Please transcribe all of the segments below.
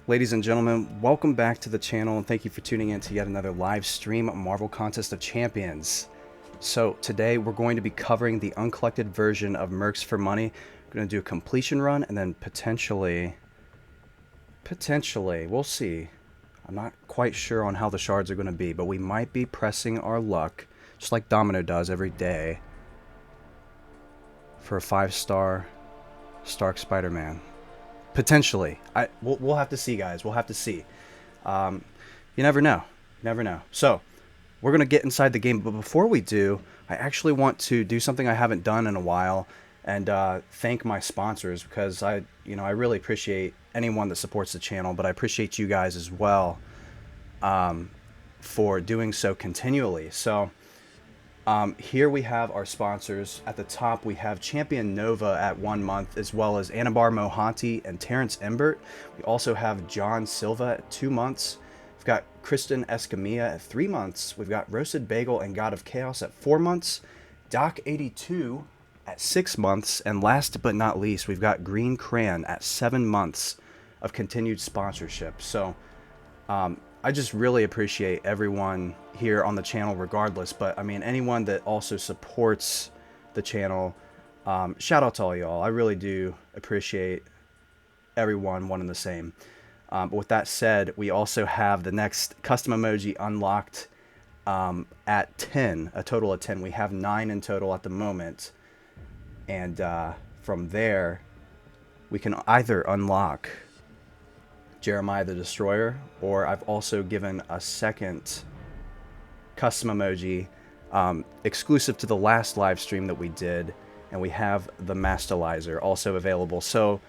Ladies and gentlemen, welcome back to the channel and thank you for tuning in to yet another live stream Marvel Contest of Champions. So today we're going to be covering the uncollected version of Mercs For Money. We're going to do a completion run and then potentially, we'll see. I'm not quite sure on how the shards are going to be, but we might be pressing our luck, just like Domino does every day, for a 5-star Stark Spider-Man. Potentially. We'll have to see, guys. We'll have to see. You never know. You never know. So, we're going to get inside the game. But before we do, I actually want to do something I haven't done in a while and thank my sponsors because I really appreciate anyone that supports the channel, but I appreciate you guys as well for doing so continually. So, here we have our sponsors. At the top, we have Champion Nova at 1 month, as well as Anabar Mohanty and Terrence Embert. We also have John Silva at 2 months. We've got Kristen Escamilla at 3 months. We've got Roasted Bagel and God of Chaos at 4 months. Doc82 at 6 months. And last but not least, we've got Green Crayon at 7 months of continued sponsorship. So, I just really appreciate everyone here on the channel regardless, but I mean anyone that also supports the channel, shout out to all y'all. I really do appreciate everyone one and the same. But with that said, we also have the next custom emoji unlocked at 10, a total of 10. We have 9 in total at the moment, and from there we can either unlock Jeremiah the Destroyer, or I've also given a second custom emoji exclusive to the last live stream that we did, and we have the Mastalizer also available. So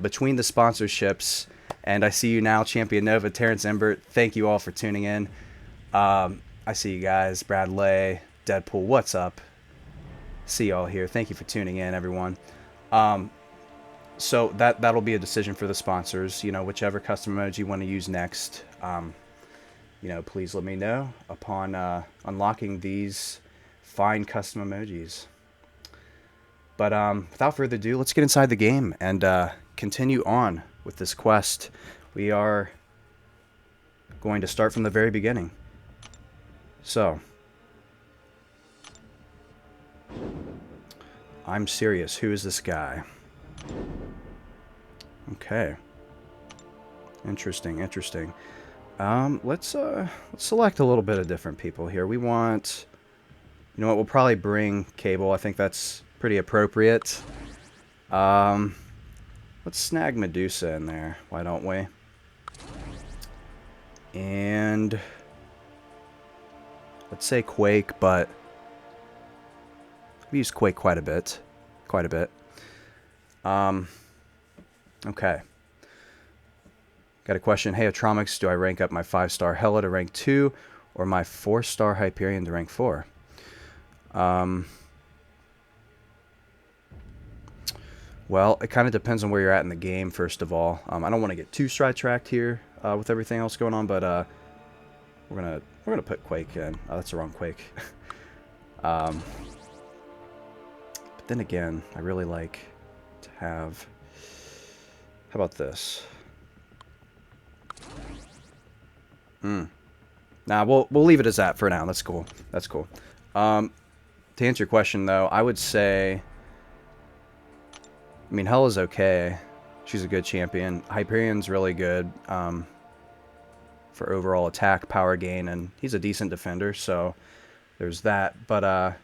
between the sponsorships, and I see you now, Champion Nova, Terrence Embert, thank you all for tuning in. I see you guys, Bradley, Deadpool, what's up? See y'all here. Thank you for tuning in, everyone. So that'll be a decision for the sponsors. You know, whichever custom emoji you want to use next, you know, please let me know upon unlocking these fine custom emojis. But without further ado, let's get inside the game and continue on with this quest. We are going to start from the very beginning. So, I'm serious. Who is this guy? Okay. Interesting, interesting. Let's select a little bit of different people here. We want, you know what, we'll probably bring Cable. I think that's pretty appropriate. Let's snag Medusa in there. Why don't we? And let's say Quake, but we use Quake quite a bit. Okay. Got a question. Hey, Atromix, do I rank up my 5-star Hela to rank 2 or my 4-star Hyperion to rank 4? Well, it kind of depends on where you're at in the game, first of all. I don't want to get too sidetracked here with everything else going on, but we're gonna put Quake in. Oh, that's the wrong Quake. But then again, I really like to have... How about this? Nah, we'll leave it as that for now. That's cool. That's cool. To answer your question, though, I would say... I mean, Hela's okay. She's a good champion. Hyperion's really good for overall attack, power gain, and he's a decent defender, so there's that. But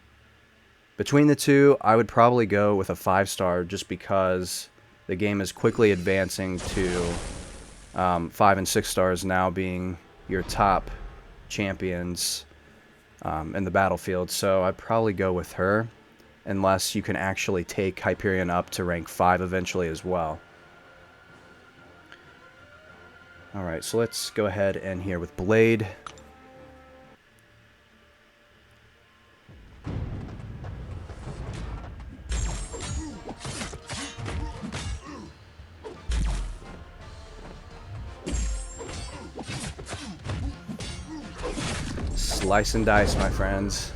Between the two, I would probably go with a 5-star just because the game is quickly advancing to 5 and 6 stars now being your top champions in the battlefield. So I'd probably go with her unless you can actually take Hyperion up to rank 5 eventually as well. Alright, so let's go ahead and here with Blade. Slice and dice, my friends.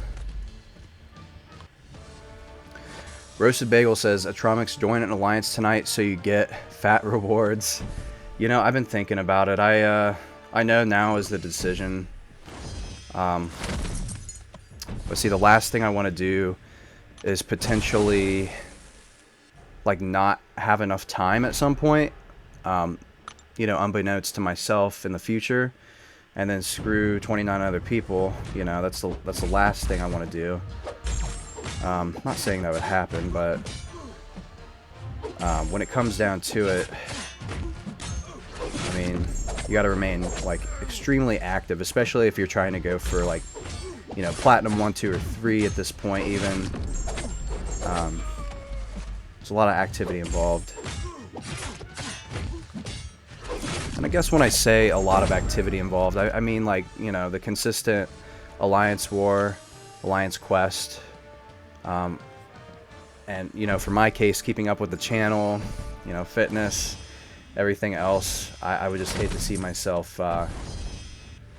Roasted Bagel says, Atromix, join an alliance tonight so you get fat rewards. You know, I've been thinking about it. I know now is the decision. But see, the last thing I want to do is potentially, like, not have enough time at some point. You know, unbeknownst to myself in the future. And then screw 29 other people. You know, that's the last thing I want to do. Not saying that would happen, but when it comes down to it, I mean, you got to remain like extremely active, especially if you're trying to go for like, you know, platinum 1, 2, or 3 at this point. Even there's a lot of activity involved. And I guess when I say a lot of activity involved, I mean, like, you know, the consistent alliance war, alliance quest, and, you know, for my case, keeping up with the channel, you know, fitness, everything else. I would just hate to see myself,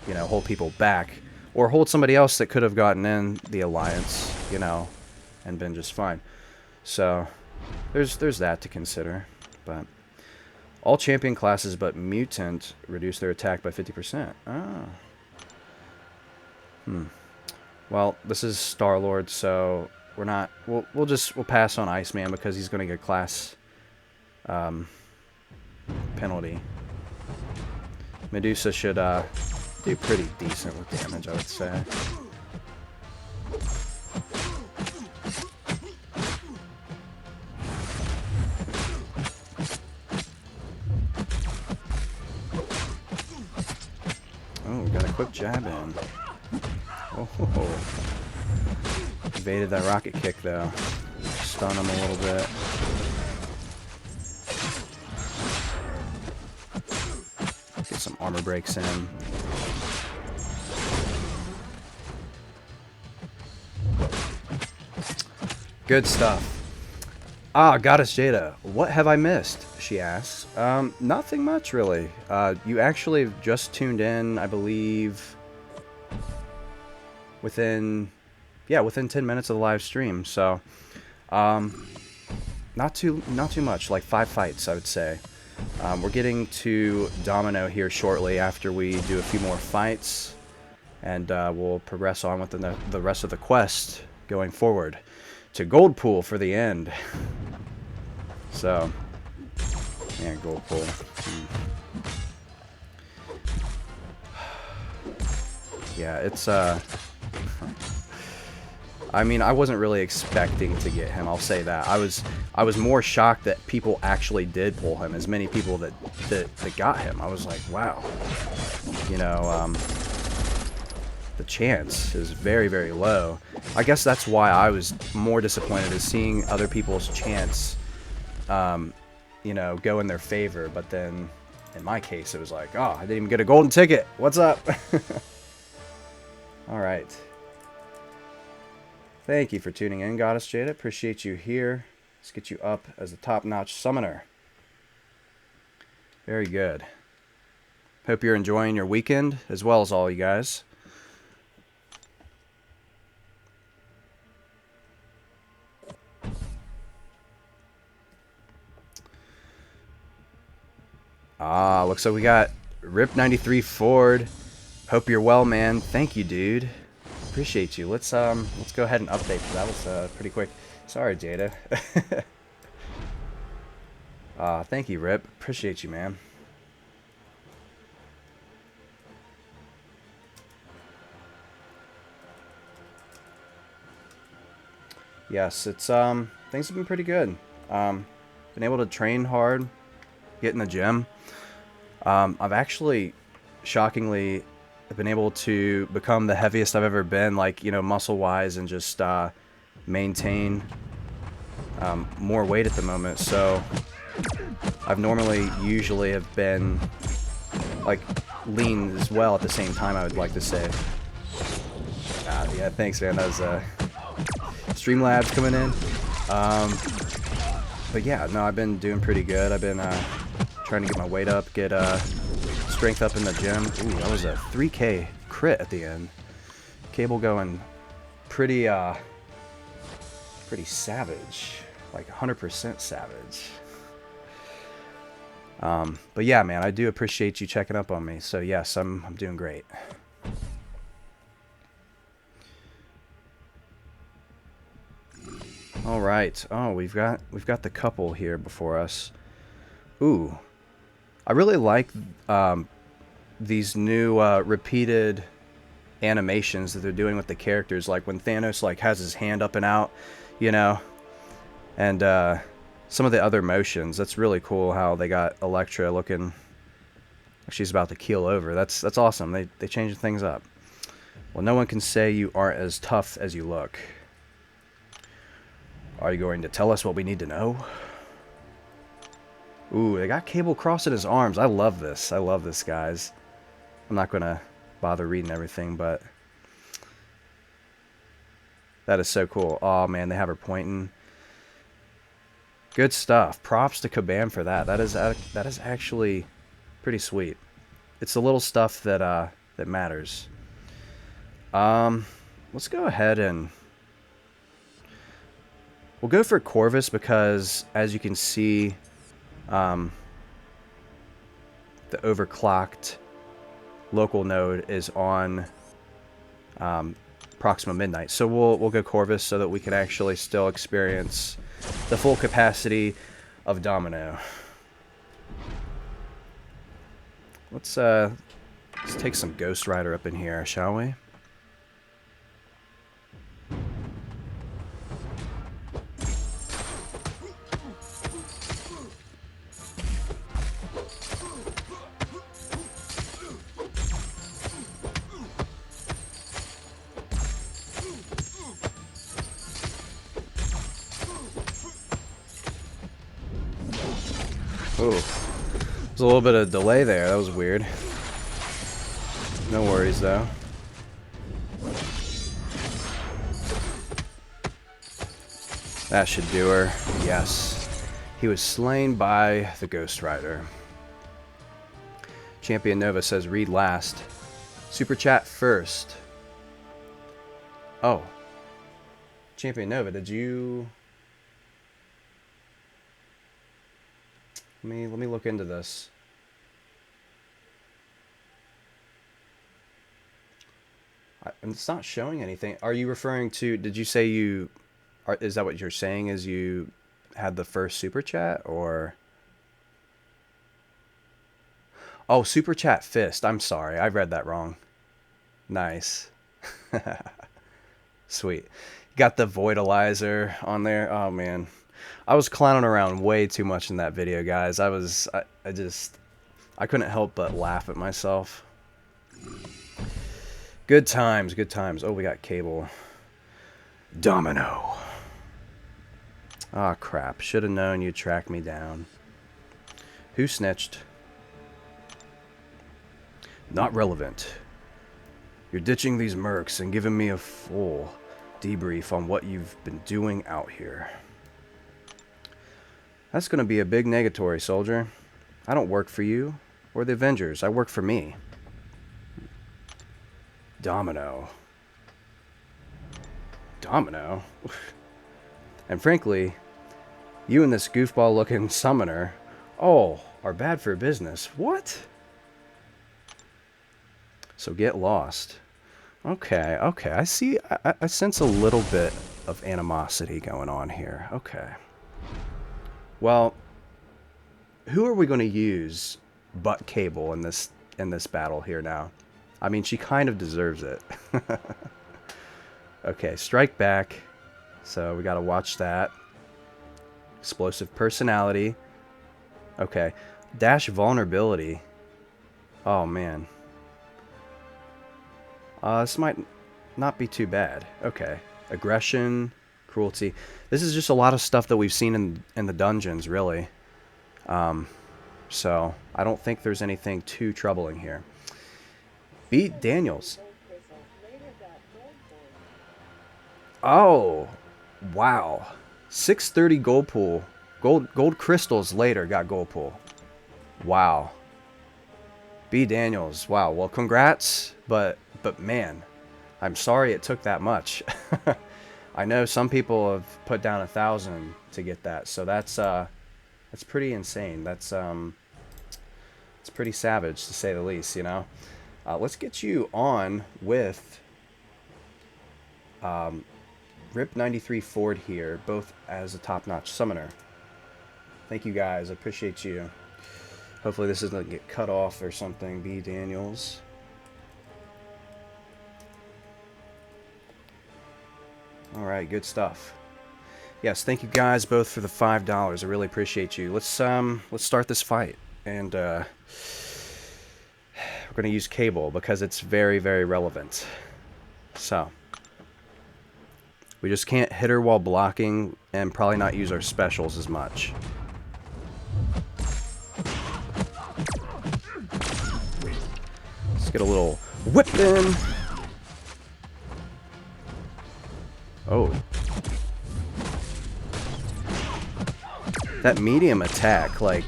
you know, hold people back, or hold somebody else that could have gotten in the alliance, you know, and been just fine. So there's that to consider. But all champion classes but mutant reduce their attack by 50%. Ah. Well, this is Star-Lord, so we're not. We'll pass on Iceman because he's going to get class penalty. Medusa should do pretty decent with damage, I would say. Oh, got a quick jab in. Oh, evaded that rocket kick though. Stun him a little bit. Get some armor breaks in. Good stuff. Ah, Goddess Jada, what have I missed? She asks. Nothing much really. You actually just tuned in, I believe, within 10 minutes of the live stream. So, not too much, like 5 fights, I would say. We're getting to Domino here shortly after we do a few more fights, and we'll progress on with the rest of the quest going forward to Goldpool for the end. So, yeah, Goldpool. Yeah, it's I mean, I wasn't really expecting to get him, I'll say that. I was more shocked that people actually did pull him, as many people that got him. I was like, wow. You know, the chance is very, very low. I guess that's why I was more disappointed, is seeing other people's chance, you know, go in their favor. But then, in my case, it was like, oh, I didn't even get a golden ticket. What's up? All right. Thank you for tuning in, Goddess Jada. Appreciate you here. Let's get you up as a top-notch summoner. Very good. Hope you're enjoying your weekend, as well as all you guys. Ah, looks like we got Rip93 Ford. Hope you're well, man. Thank you, dude. Appreciate you. Let's go ahead and update. That was pretty quick. Sorry, Jada. Thank you, Rip. Appreciate you, man. yes, it's things have been pretty good. Been able to train hard, get in the gym. I've actually, shockingly, been able to become the heaviest I've ever been, like, you know, muscle-wise, and just maintain more weight at the moment. So I've usually have been like lean as well at the same time, I would like to say. Yeah, thanks, man. That was Streamlabs coming in. But yeah, no, I've been doing pretty good. I've been trying to get my weight up, get strength up in the gym. Ooh, that was a 3K crit at the end. Cable going pretty pretty savage, like 100% savage. But yeah, man, I do appreciate you checking up on me. So yes, I'm doing great. All right. Oh, we've got the couple here before us. Ooh, I really like these new repeated animations that they're doing with the characters, like when Thanos like has his hand up and out, you know, and some of the other motions. That's really cool how they got Elektra looking like she's about to keel over. That's awesome. They changed things up. Well, no one can say you aren't as tough as you look. Are you going to tell us what we need to know? Ooh, they got Cable crossing his arms. I love this. I love this, guys. I'm not going to bother reading everything, but that is so cool. Oh, man, they have her pointing. Good stuff. Props to Kabam for that. That is actually pretty sweet. It's the little stuff that that matters. Let's go ahead and we'll go for Corvus because, as you can see, the overclocked local node is on Proxima Midnight. So we'll go Corvus so that we can actually still experience the full capacity of Domino. Let's take some Ghost Rider up in here, shall we? Ooh, there's a little bit of delay there. That was weird. No worries, though. That should do her. Yes. He was slain by the Ghost Rider. Champion Nova says, read last. Super chat first. Oh. Champion Nova, did you... Let me look into this. It's not showing anything. Are you referring to? Did you say you? Is that what you're saying? Is you had the first super chat or? Oh, super chat fist. I'm sorry, I read that wrong. Nice. Sweet. Got the Voidalizer on there. Oh man. I was clowning around way too much in that video, guys. I couldn't help but laugh at myself. Good times, good times. Oh, we got Cable. Domino. Ah, crap. Should have known you'd track me down. Who snitched? Not relevant. You're ditching these mercs and giving me a full debrief on what you've been doing out here. That's going to be a big negatory, soldier. I don't work for you or the Avengers. I work for me. Domino. Domino? And frankly, you and this goofball-looking summoner, are bad for business. What? So get lost. Okay, okay. I see. I sense a little bit of animosity going on here. Okay. Well, who are we going to use but Cable in this battle here now? I mean, she kind of deserves it. Okay, strike back. So we got to watch that. Explosive personality. Okay. Dash vulnerability. Oh, man. This might not be too bad. Okay. Aggression, cruelty. This is just a lot of stuff that we've seen in the dungeons, really. So I don't think there's anything too troubling here. Beat Daniels. Oh, wow. 630 Goldpool. Gold crystals later got Goldpool. Wow. B. Daniels. Wow. Well, congrats, but man, I'm sorry it took that much. I know some people have put down 1,000 to get that, so that's pretty insane. That's it's pretty savage to say the least, you know. Let's get you on with Rip 93 Ford here, both as a top-notch summoner. Thank you guys, I appreciate you. Hopefully this doesn't get cut off or something. B. Daniels. Alright, good stuff. Yes, thank you guys both for the $5. I really appreciate you. Let's start this fight. And we're gonna use cable because it's very, very relevant. So we just can't hit her while blocking and probably not use our specials as much. Let's get a little whip in. Oh. That medium attack, like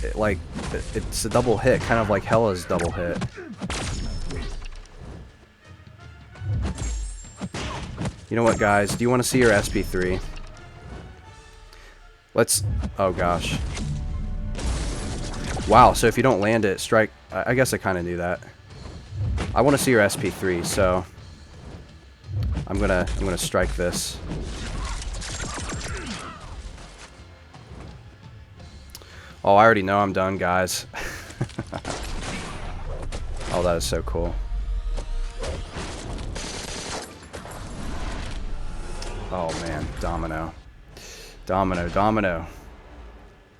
it's a double hit, kind of like Hella's double hit. You know what, guys? Do you want to see your SP3? Let's... Oh, gosh. Wow, so if you don't land it, strike... I guess I kind of knew that. I want to see your SP3, so... I'm gonna strike this. Oh, I already know I'm done, guys. Oh, that is so cool. Oh, man. Domino. Domino.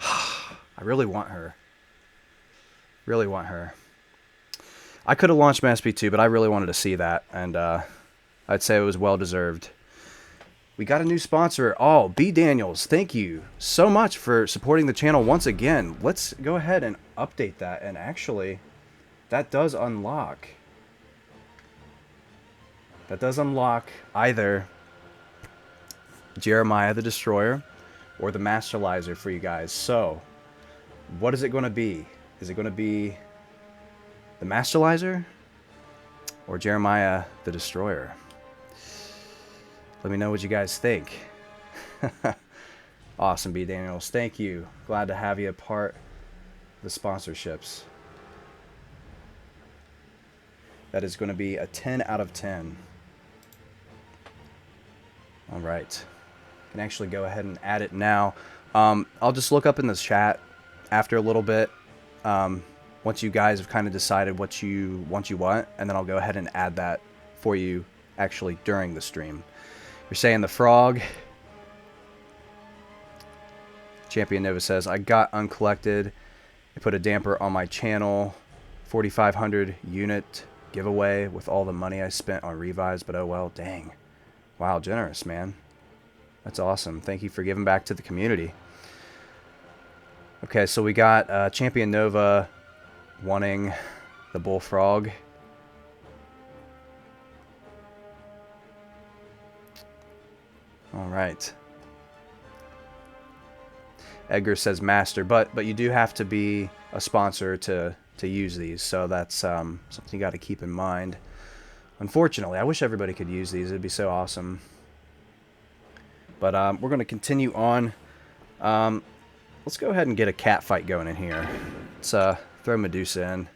I really want her. Really want her. I could have launched my SP2, but I really wanted to see that, and I'd say it was well-deserved. We got a new sponsor. Oh, B. Daniels, thank you so much for supporting the channel once again. Let's go ahead and update that, and actually, that does unlock. That does unlock either Jeremiah the Destroyer or the Masterlizer for you guys. So, what is it going to be? Is it going to be the Masterlizer or Jeremiah the Destroyer? Let me know what you guys think. Awesome, B. Daniels. Thank you. Glad to have you a part of the sponsorships. That is going to be a 10 out of 10. All right. I can actually go ahead and add it now. I'll just look up in the chat after a little bit. Once you guys have kind of decided what you want, and then I'll go ahead and add that for you actually during the stream. You're saying the frog. Champion Nova says, I got Uncollected. I put a damper on my channel. 4,500 unit giveaway with all the money I spent on revives, but oh well, dang. Wow, generous, man. That's awesome. Thank you for giving back to the community. Okay, so we got Champion Nova wanting the Bullfrog. All right. Edgar says master, but you do have to be a sponsor to use these, so that's something you got to keep in mind. Unfortunately, I wish everybody could use these. It'd be so awesome. But we're going to continue on. Let's go ahead and get a cat fight going in here. Let's throw Medusa in.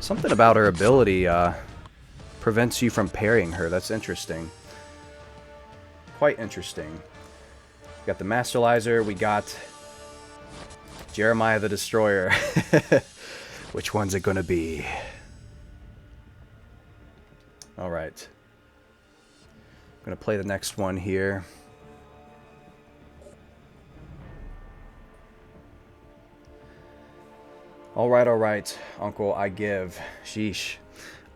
Something about her ability prevents you from parrying her. That's interesting. Quite interesting. We got the Masterlizer. We got Jeremiah the Destroyer. Which one's it going to be? All right. I'm going to play the next one here. All right, Uncle, I give. Sheesh.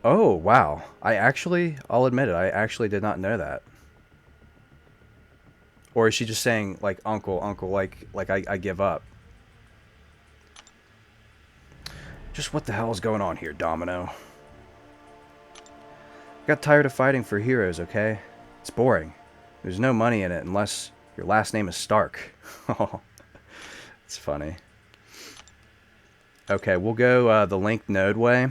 Oh, wow. I'll admit it, I actually did not know that. Or is she just saying, like, Uncle, like I give up? Just what the hell is going on here, Domino? Got tired of fighting for heroes, okay? It's boring. There's no money in it unless your last name is Stark. Oh, it's funny. Okay, we'll go the linked node way.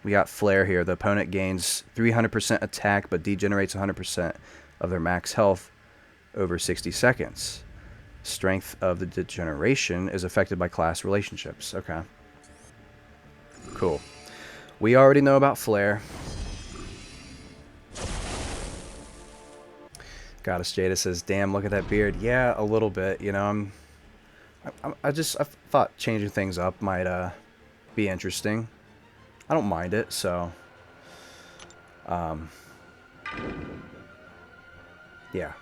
We got Flair here. The opponent gains 300% attack, but degenerates 100% of their max health over 60 seconds. Strength of the degeneration is affected by class relationships. Okay. Cool. We already know about Flair. Goddess Jada says, damn, look at that beard. Yeah, a little bit. You know, I thought changing things up might be interesting. I don't mind it, so yeah.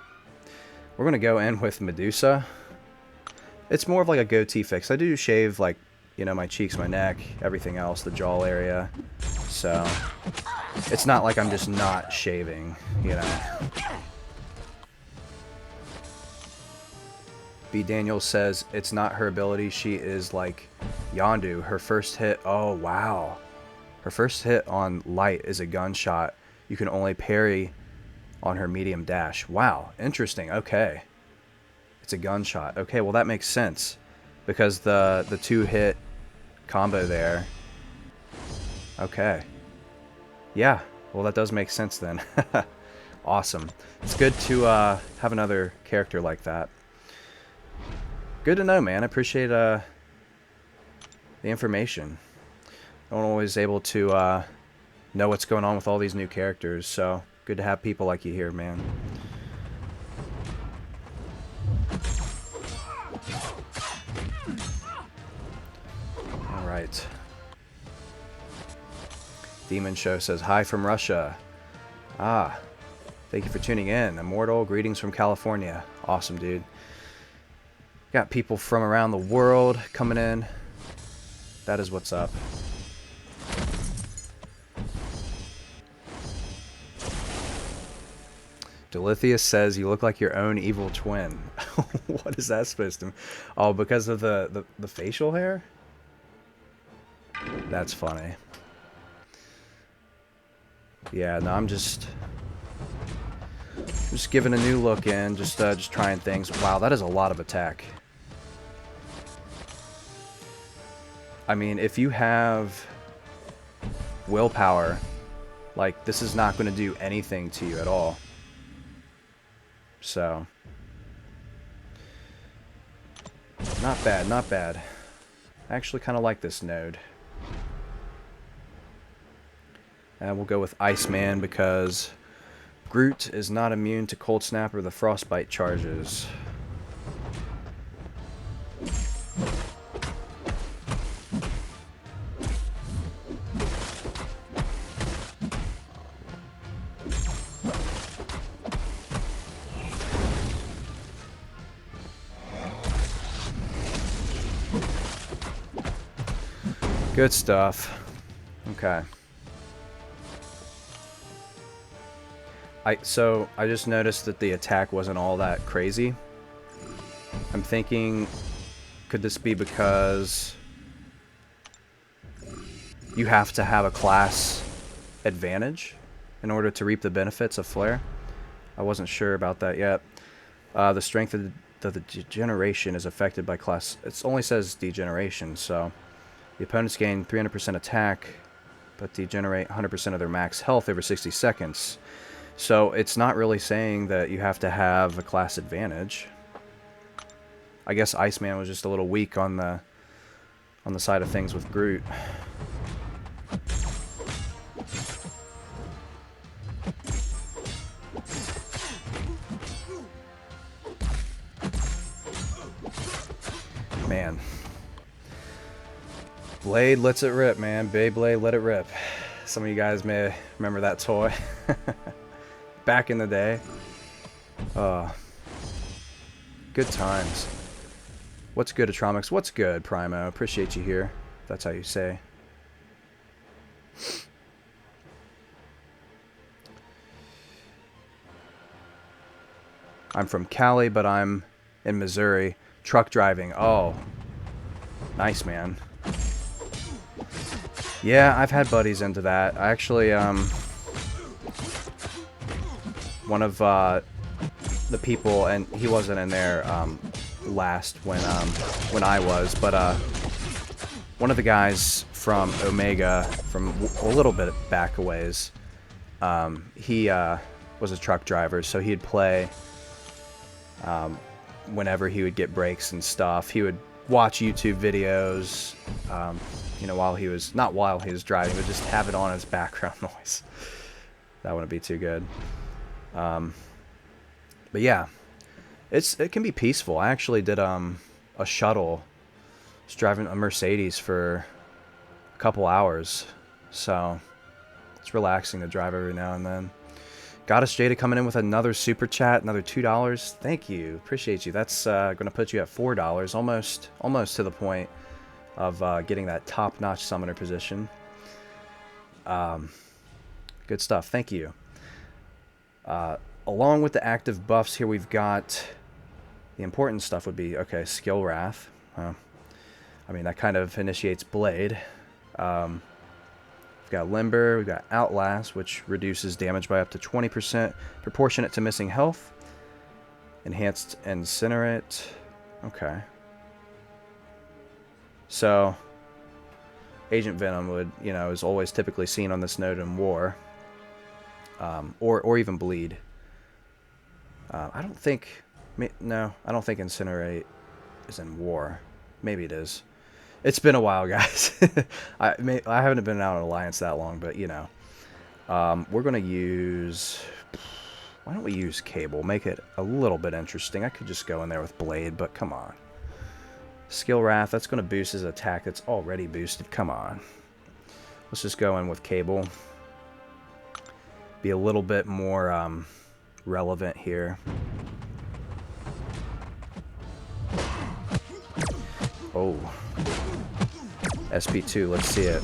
We're gonna go in with Medusa. It's more of like a goatee fix. I do shave, like, you know, my cheeks, my neck, everything else, the jaw area. So it's not like I'm just not shaving, you know. B. Daniel says it's not her ability. She is like Yondu. Her first hit. Oh, wow. Her first hit on light is a gunshot. You can only parry on her medium dash. Wow. Interesting. Okay. It's a gunshot. Okay, well, that makes sense. Because the 2-hit combo there. Okay. Yeah. Well, that does make sense then. Awesome. It's good to have another character like that. Good to know, man. I appreciate the information. I'm always able to know what's going on with all these new characters, so good to have people like you here, man. Alright. Demon Show says, hi from Russia. Ah, thank you for tuning in. Immortal, greetings from California. Awesome, dude. Got people from around the world coming in. That is what's up. Delithius says you look like your own evil twin. What is that supposed to mean? Oh, because of the facial hair? That's funny. Yeah, no, I'm just giving a new look in, just trying things. Wow, that is a lot of attack. I mean, if you have willpower, like, this is not going to do anything to you at all. So, not bad, not bad. I actually kind of like this node. And we'll go with Iceman because Groot is not immune to Cold Snap or the Frostbite charges. Good stuff. Okay. So I just noticed that the attack wasn't all that crazy. I'm thinking, could this be because you have to have a class advantage in order to reap the benefits of Flair? I wasn't sure about that yet. The strength of the degeneration is affected by class. It only says degeneration, so the opponents gain 300% attack, but degenerate 100% of their max health over 60 seconds. So it's not really saying that you have to have a class advantage. I guess Iceman was just a little weak on the side of things with Groot. Man. Blade lets it rip, man. Beyblade, let it rip. Some of you guys may remember that toy. Back in the day. Good times. What's good, Atromix? What's good, Primo? Appreciate you here. That's how you say. I'm from Cali, but I'm in Missouri. Truck driving. Oh. Nice, man. Yeah, I've had buddies into that. I actually, one of, the people, and he wasn't in there, last when I was, but, one of the guys from Omega, from a little bit back a ways, he, was a truck driver, so he'd play, whenever he would get breaks and stuff. He would watch YouTube videos, you know, not while he was driving, but just have it on as background noise. That wouldn't be too good. But yeah, it can be peaceful. I actually did a shuttle. I was driving a Mercedes for a couple hours, so it's relaxing to drive every now and then. Goddess Jada coming in with another super chat, another $2. Thank you, appreciate you. That's going to put you at $4, almost to the point of getting that top-notch summoner position. Good stuff. Thank you. Along with the active buffs here, we've got the important stuff would be, okay, Skill Wrath. I mean, that kind of initiates Blade. We've got Limber, we've got Outlast, which reduces damage by up to 20%, proportionate to missing health. Enhanced Incinerate. Okay. So, Agent Venom would, you know, is always typically seen on this node in War. Or even Bleed. I don't think... No, I don't think Incinerate is in War. Maybe it is. It's been a while, guys. I haven't been out in Alliance that long, but, you know. We're going to use... Why don't we use Cable? Make it a little bit interesting. I could just go in there with Blade, but come on. Skill Wrath, that's going to boost his attack that's already boosted. Come on. Let's just go in with Cable. Be a little bit more relevant here. Oh. SP2, let's see it.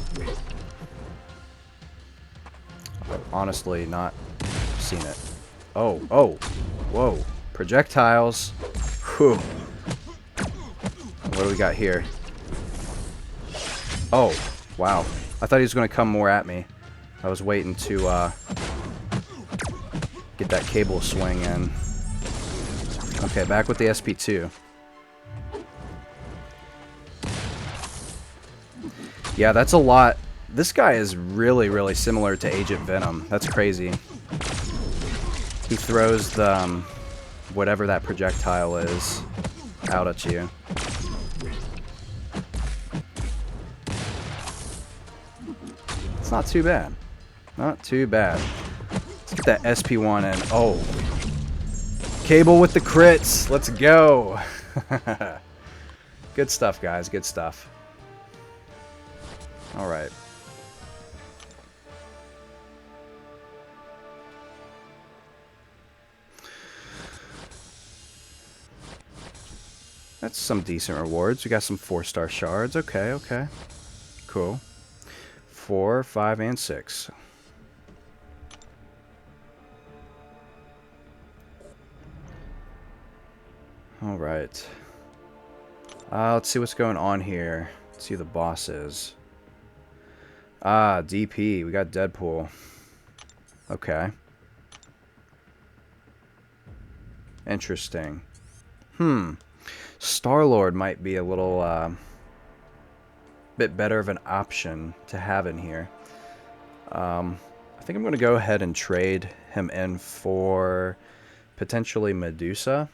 I've honestly not seen it. Oh, whoa. Projectiles. Whew. What do we got here? Oh, wow. I thought he was going to come more at me. I was waiting to get that Cable swing in. Okay, back with the SP2. Yeah, that's a lot. This guy is really, really similar to Agent Venom. That's crazy. He throws the, whatever that projectile is, out at you. It's not too bad. Not too bad. Let's get that SP1 in. Oh. Cable with the crits. Let's go. Good stuff, guys. Good stuff. All right. That's some decent rewards. We got some 4-star shards. Okay, okay. Cool. 4, 5, and 6. All right. Let's see what's going on here. Let's see who the boss is. Ah, DP. We got Deadpool. Okay. Interesting. Star-Lord might be a little bit better of an option to have in here. I think I'm going to go ahead and trade him in for potentially Medusa.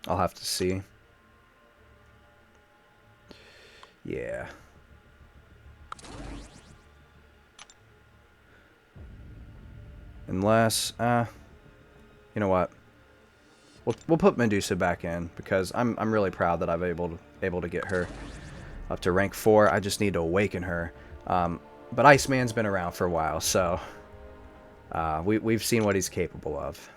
I'll have to see. Yeah. Unless, you know what? We'll put Medusa back in because I'm really proud that I've able to get her. up to rank 4. I just need to awaken her. But Iceman's been around for a while, so we've seen what he's capable of.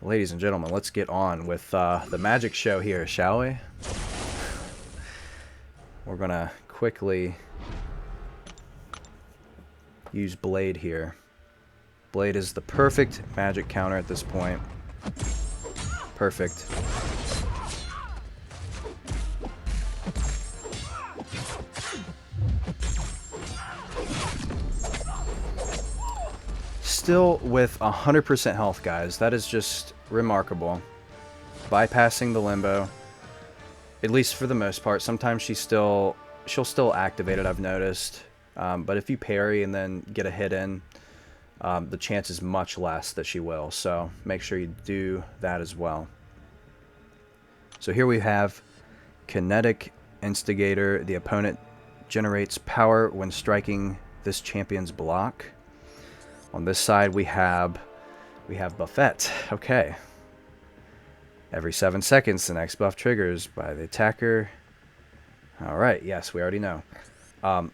Ladies and gentlemen, let's get on with the magic show here, shall we? We're going to quickly use Blade here. Blade is the perfect magic counter at this point. Perfect. Still with 100% health, guys. That is just remarkable. Bypassing the limbo, at least for the most part. Sometimes she'll still activate it, I've noticed. But if you parry and then get a hit in, the chance is much less that she will. So make sure you do that as well. So here we have Kinetic Instigator. The opponent generates power when striking this champion's block. On this side we have Buffet. Okay. Every 7 seconds the next buff triggers by the attacker. Alright, yes, we already know. I'm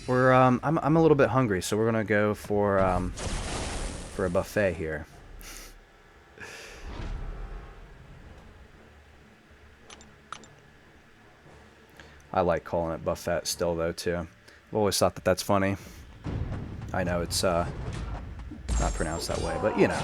a little bit hungry, so we're gonna go for a buffet here. I like calling it buffet still though too. I've always thought that that's funny. I know it's not pronounced that way, but you know.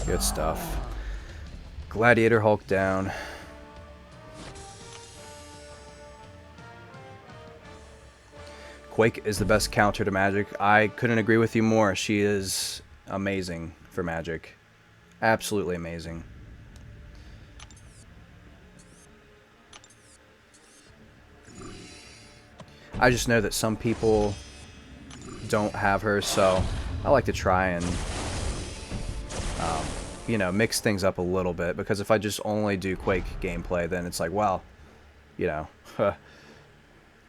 Good stuff. Gladiator Hulk down. Quake is the best counter to Magik. I couldn't agree with you more. She is amazing for Magik. Absolutely amazing. I just know that some people don't have her, so I like to try and you know, mix things up a little bit, because if I just only do Quake gameplay, then it's like, well, you know,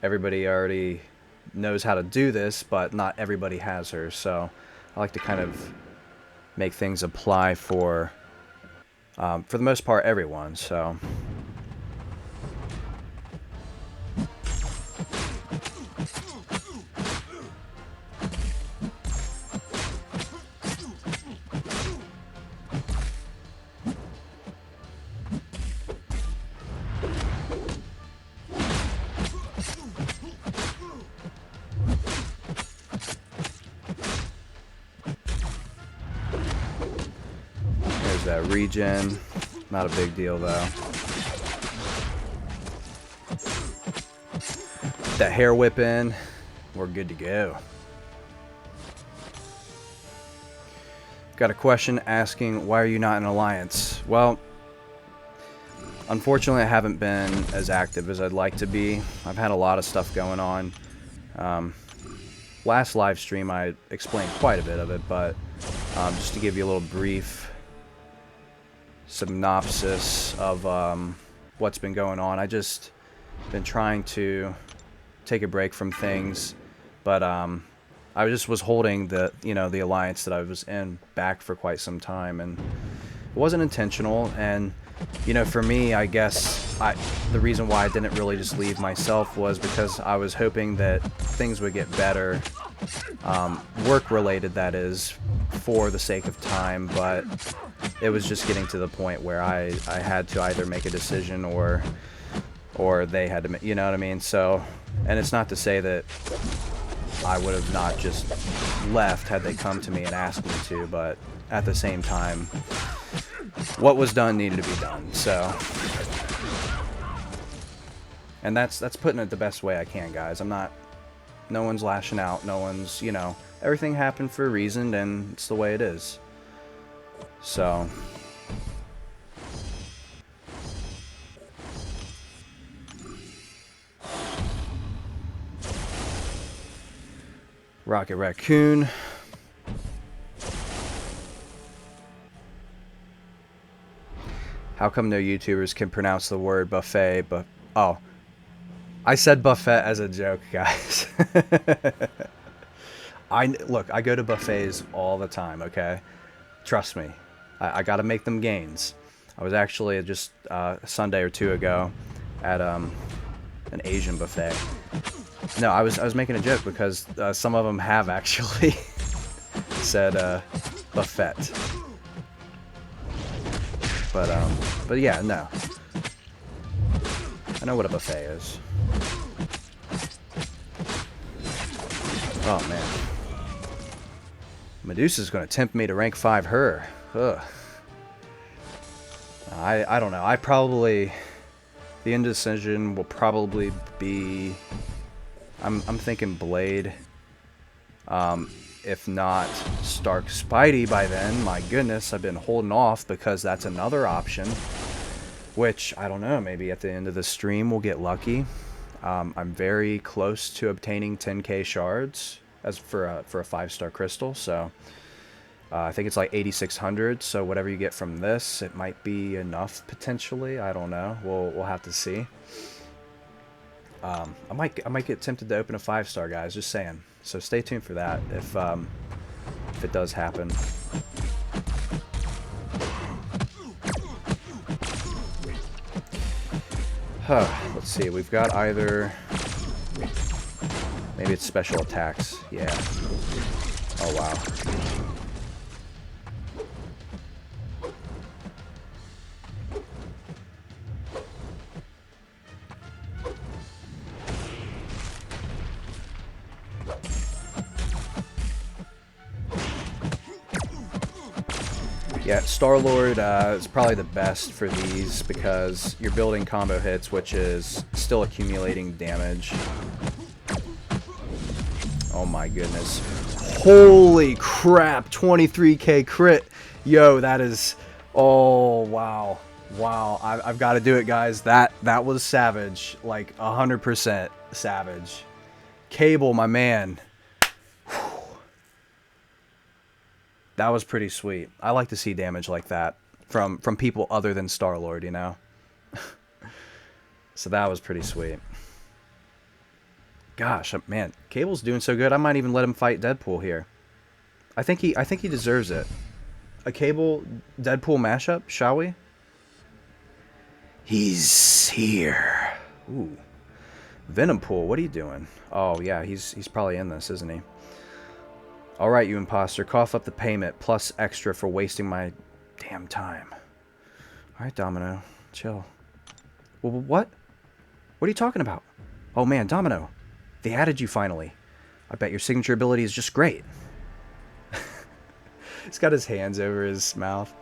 everybody already knows how to do this, but not everybody has her, so I like to kind of make things apply for the most part, everyone, so. That regen, not a big deal though. That hair whip in, we're good to go. Got a question asking, why are you not in Alliance? Well, unfortunately I haven't been as active as I'd like to be. I've had a lot of stuff going on. Last live stream I explained quite a bit of it, but just to give you a little brief synopsis of what's been going on. I just been trying to take a break from things, but I just was holding the the alliance that I was in back for quite some time, and it wasn't intentional. And for me, I guess the reason why I didn't really just leave myself was because I was hoping that things would get better, work related, that is, for the sake of time, but it was just getting to the point where I had to either make a decision or they had to, you know what I mean? So, and it's not to say that I would have not just left had they come to me and asked me to, but at the same time, what was done needed to be done. So, and that's putting it the best way I can, guys. No one's lashing out, no one's, everything happened for a reason, and it's the way it is. So, Rocket Raccoon. How come no YouTubers can pronounce the word buffet? But oh, I said buffet as a joke, guys. Look, I go to buffets all the time, okay? Trust me. I got to make them gains. I was actually just a Sunday or two ago at an Asian buffet. No, I was making a joke because some of them have actually said buffet. But yeah, no. I know what a buffet is. Oh man. Medusa's gonna tempt me to rank 5 her. Ugh. I don't know. The indecision will probably be, I'm thinking Blade. If not Stark Spidey by then. My goodness, I've been holding off because that's another option. Which, I don't know, maybe at the end of the stream we'll get lucky. I'm very close to obtaining 10k shards as for a 5-star crystal, so I think it's like 8,600. So whatever you get from this, it might be enough potentially. I don't know. We'll have to see. I might get tempted to open a 5-star, guys. Just saying. So stay tuned for that if it does happen. Let's see. We've got either. Maybe it's special attacks. Yeah. Oh, wow. Yeah, Star-Lord is probably the best for these because you're building combo hits, which is still accumulating damage. Oh my goodness. Holy crap, 23k crit. Yo, that is... Oh, wow. Wow, I've got to do it, guys. That was savage. Like, 100% savage. Cable, my man. That was pretty sweet. I like to see damage like that from people other than Star-Lord, you know? So that was pretty sweet. Gosh, man, Cable's doing so good. I might even let him fight Deadpool here. I think he deserves it. A Cable Deadpool mashup, shall we? He's here. Ooh. Venompool, what are you doing? Oh yeah, he's probably in this, isn't he? Alright, you imposter, cough up the payment, plus extra for wasting my damn time. Alright, Domino, chill. Well, what? What are you talking about? Oh man, Domino, they added you finally. I bet your signature ability is just great. He's got his hands over his mouth.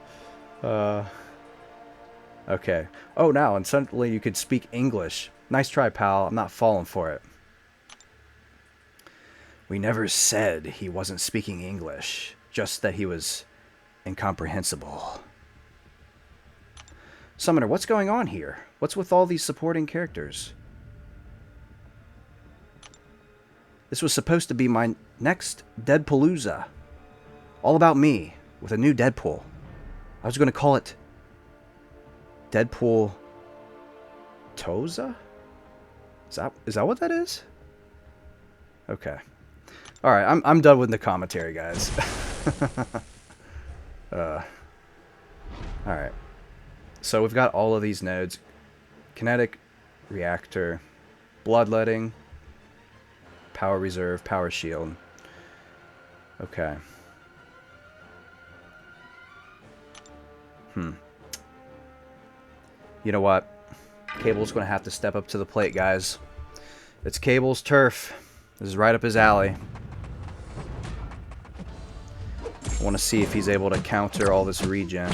Okay. Oh, now, and suddenly you could speak English. Nice try, pal. I'm not falling for it. We never said he wasn't speaking English, just that he was incomprehensible. Summoner, what's going on here? What's with all these supporting characters? This was supposed to be my next Deadpalooza. All about me, with a new Deadpool. I was going to call it Deadpool Toza? Is that what that is? Okay. Alright, I'm done with the commentary, guys. Alright. So we've got all of these nodes. Kinetic, reactor, bloodletting, power reserve, power shield. Okay. You know what? Cable's going to have to step up to the plate, guys. It's Cable's turf. This is right up his alley. I want to see if he's able to counter all this regen.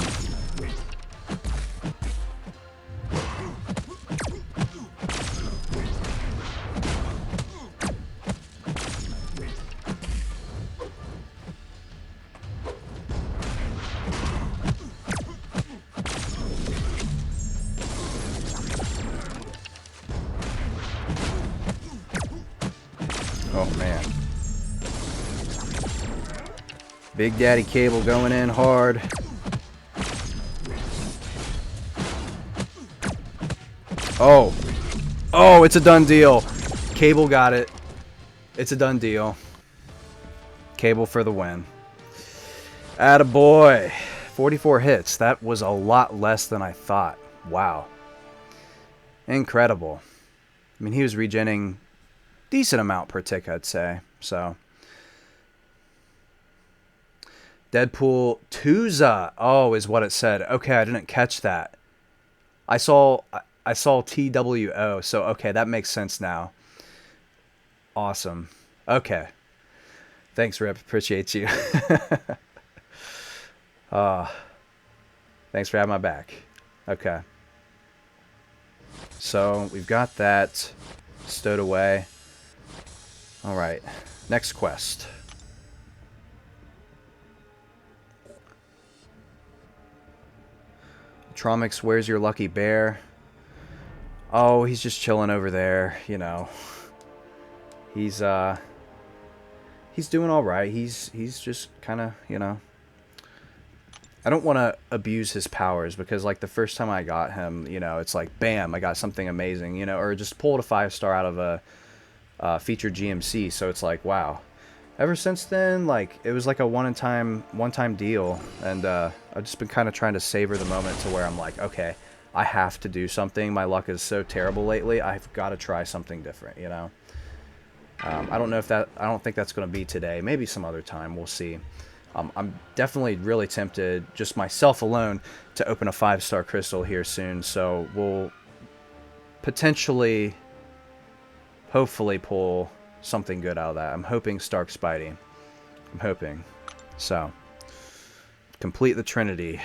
Oh man. Big Daddy Cable going in hard. Oh. Oh, it's a done deal. Cable got it. It's a done deal. Cable for the win. Attaboy. 44 hits. That was a lot less than I thought. Wow. Incredible. I mean, he was regenning decent amount per tick, I'd say. So, Deadpool Tuza. Oh, is what it said. Okay, I didn't catch that. I saw TWO. So, okay, that makes sense now. Awesome. Okay. Thanks, Rip. Appreciate you. Thanks for having my back. Okay. So, we've got that stowed away. Alright. Next quest. Tromix, where's your lucky bear? Oh, he's just chilling over there, you know. He's doing all right. He's just kind of, you know. I don't want to abuse his powers because, like, the first time I got him, you know, it's like, bam, I got something amazing, you know, or just pulled a 5-star out of a featured GMC. So it's like, wow. Ever since then, like, it was like a one-time deal, and I've just been kind of trying to savor the moment to where I'm like, okay, I have to do something. My luck is so terrible lately. I've got to try something different, you know. I don't think that's going to be today. Maybe some other time. We'll see. I'm definitely really tempted, just myself alone, to open a 5-star crystal here soon. So we'll potentially, hopefully, pull something good out of that. I'm hoping Stark Spidey. I'm hoping. So, complete the Trinity.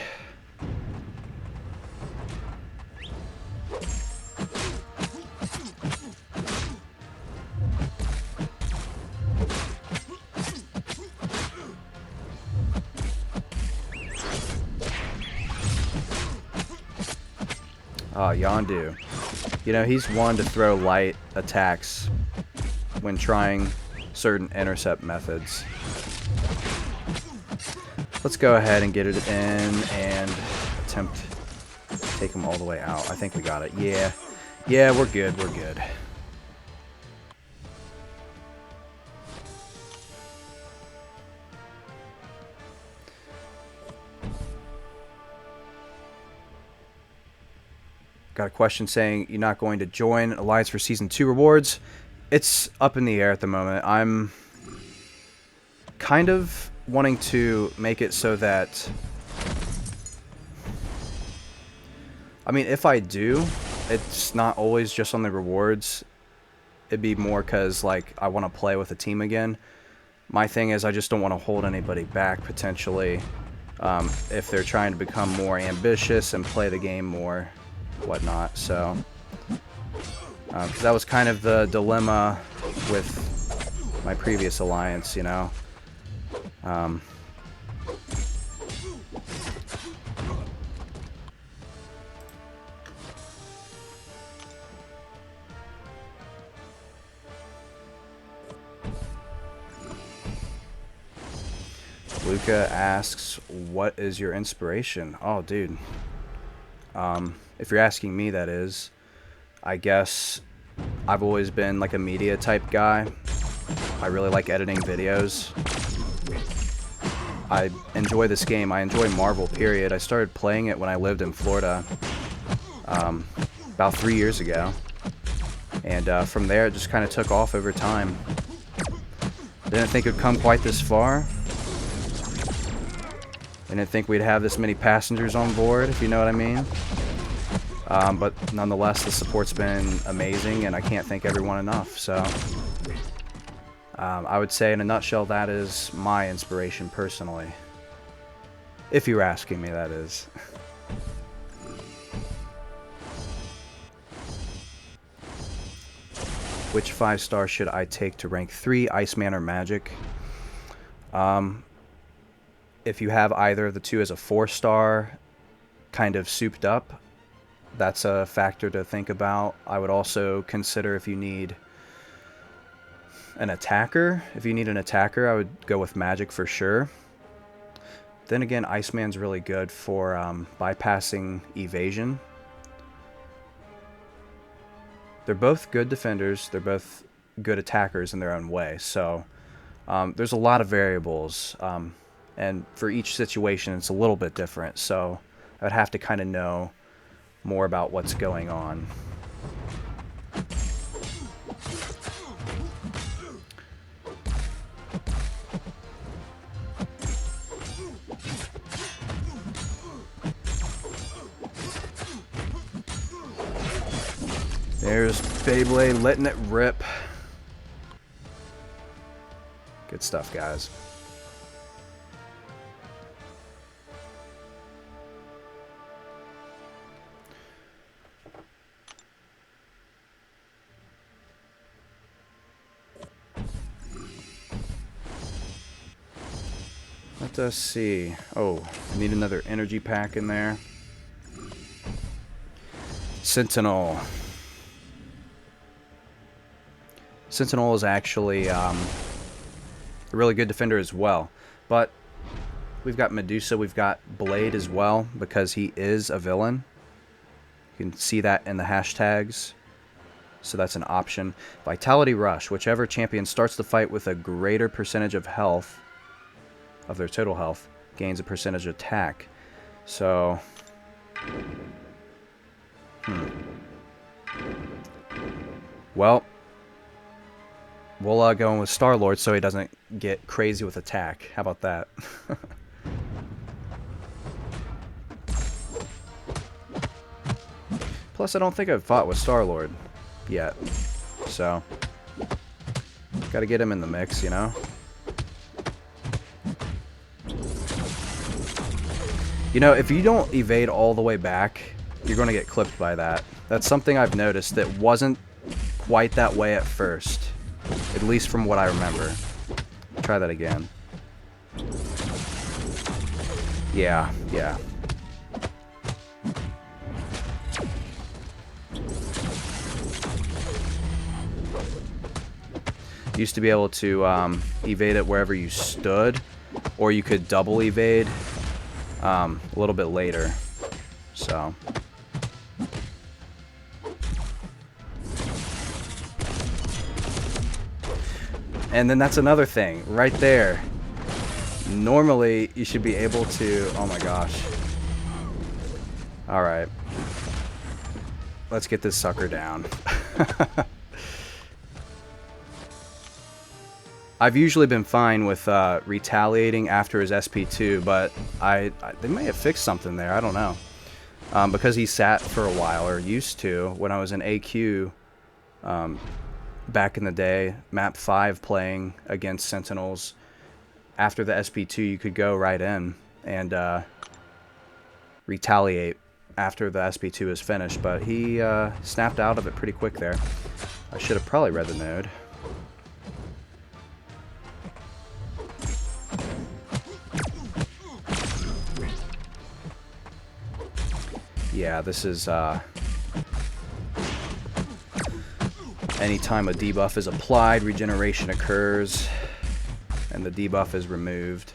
Oh, Yondu. You know, he's one to throw light attacks when trying certain intercept methods. Let's go ahead and get it in and attempt to take him all the way out. I think we got it. Yeah. Yeah, we're good. We're good. Got a question saying you're not going to join Alliance for Season 2 rewards. It's up in the air at the moment. I'm kind of wanting to make it so that... I mean, if I do, it's not always just on the rewards. It'd be more because, like, I want to play with a team again. My thing is I just don't want to hold anybody back, potentially, if they're trying to become more ambitious and play the game more. Whatnot, so because that was kind of the dilemma with my previous alliance, you know. Luca asks, what is your inspiration? Oh, dude. If you're asking me, that is, I guess I've always been like a media type guy. I really like editing videos. I enjoy this game. I enjoy Marvel, period. I started playing it when I lived in Florida about 3 years ago. And from there, it just kind of took off over time. Didn't think it would come quite this far. Didn't think we'd have this many passengers on board, if you know what I mean. But nonetheless, the support's been amazing, and I can't thank everyone enough. So, I would say, in a nutshell, that is my inspiration personally. If you're asking me, that is. Which 5-star should I take to rank 3, Iceman or Magik? If you have either of the two as a 4-star, kind of souped up, that's a factor to think about. I would also consider if you need an attacker. If you need an attacker, I would go with Magik for sure. Then again, Iceman's really good for bypassing evasion. they're both good defenders. They're both good attackers in their own way. So there's a lot of variables, and for each situation, it's a little bit different. So I would have to kind of know more about what's going on. There's Beyblade letting it rip. Good stuff, guys. Let us see. Oh, need another energy pack in there. Sentinel. Sentinel is actually a really good defender as well. But we've got Medusa, we've got Blade as well, because he is a villain. You can see that in the hashtags. So that's an option. Vitality Rush. Whichever champion starts the fight with a greater percentage of health, of their total health, gains a percentage attack. So... Well... We'll go in with Star-Lord so he doesn't get crazy with attack. How about that? Plus, I don't think I've fought with Star-Lord yet. So, gotta get him in the mix, you know? You know, if you don't evade all the way back, you're going to get clipped by that. That's something I've noticed that wasn't quite that way at first. At least from what I remember. Try that again. Yeah. Used to be able to evade it wherever you stood, or you could double evade a little bit later. So... And then that's another thing, right there. Normally, you should be able to... Oh my gosh. Alright. Let's get this sucker down. I've usually been fine with retaliating after his SP2, but they may have fixed something there, I don't know. Because he sat for a while, or used to, when I was in AQ... back in the day, map 5 playing against Sentinels, after the SP2 you could go right in and retaliate after the SP2 is finished, but he snapped out of it pretty quick there. I should have probably read the node. Yeah, this is anytime a debuff is applied, regeneration occurs, and the debuff is removed.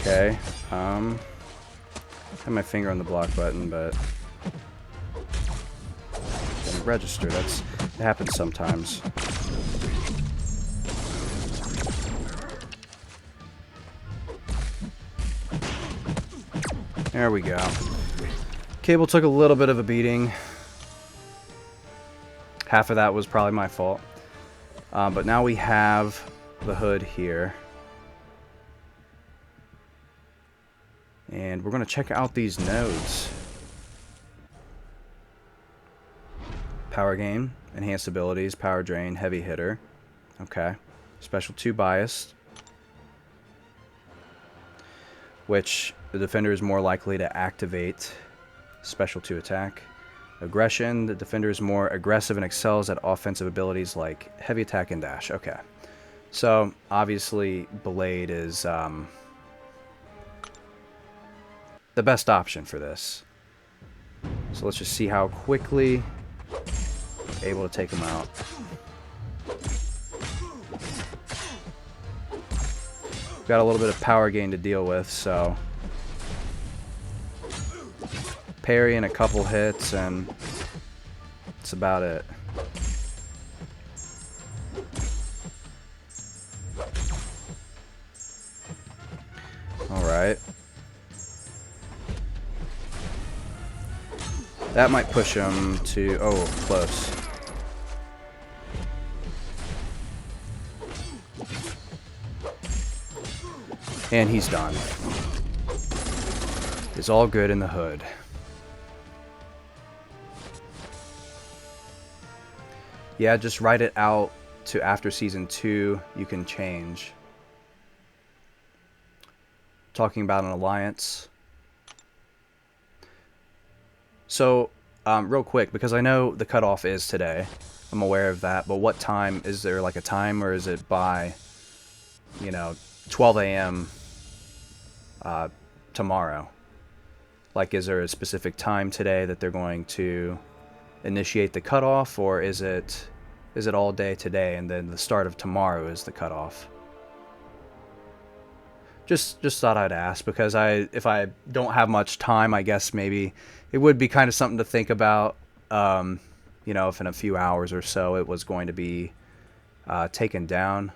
Okay, I have my finger on the block button, but didn't register. It happens sometimes. There we go. Cable took a little bit of a beating. Half of that was probably my fault. But now we have the hood here. And we're going to check out these nodes. Power gain, enhanced abilities, power drain, heavy hitter. Okay. Special 2 biased, which the defender is more likely to activate special 2 attack. Aggression, the defender is more aggressive and excels at offensive abilities like heavy attack and dash. Okay. So, obviously, Blade is the best option for this. So let's just see how quickly able to take him out. Got a little bit of power gain to deal with, so parry in a couple hits, and that's about it. Alright. That might push him to... oh, close. And he's done. It's all good in the hood. Yeah, just write it out to after Season 2. You can change. Talking about an alliance. So, real quick, because I know the cutoff is today. I'm aware of that. But what time? Is there like a time, or is it by, you know, 12 a.m. Tomorrow? Like, is there a specific time today that they're going to initiate the cutoff, or is it all day today and then the start of tomorrow is the cutoff? Just thought I'd ask, because if I don't have much time, I guess maybe it would be kind of something to think about. You know, if in a few hours or so it was going to be taken down,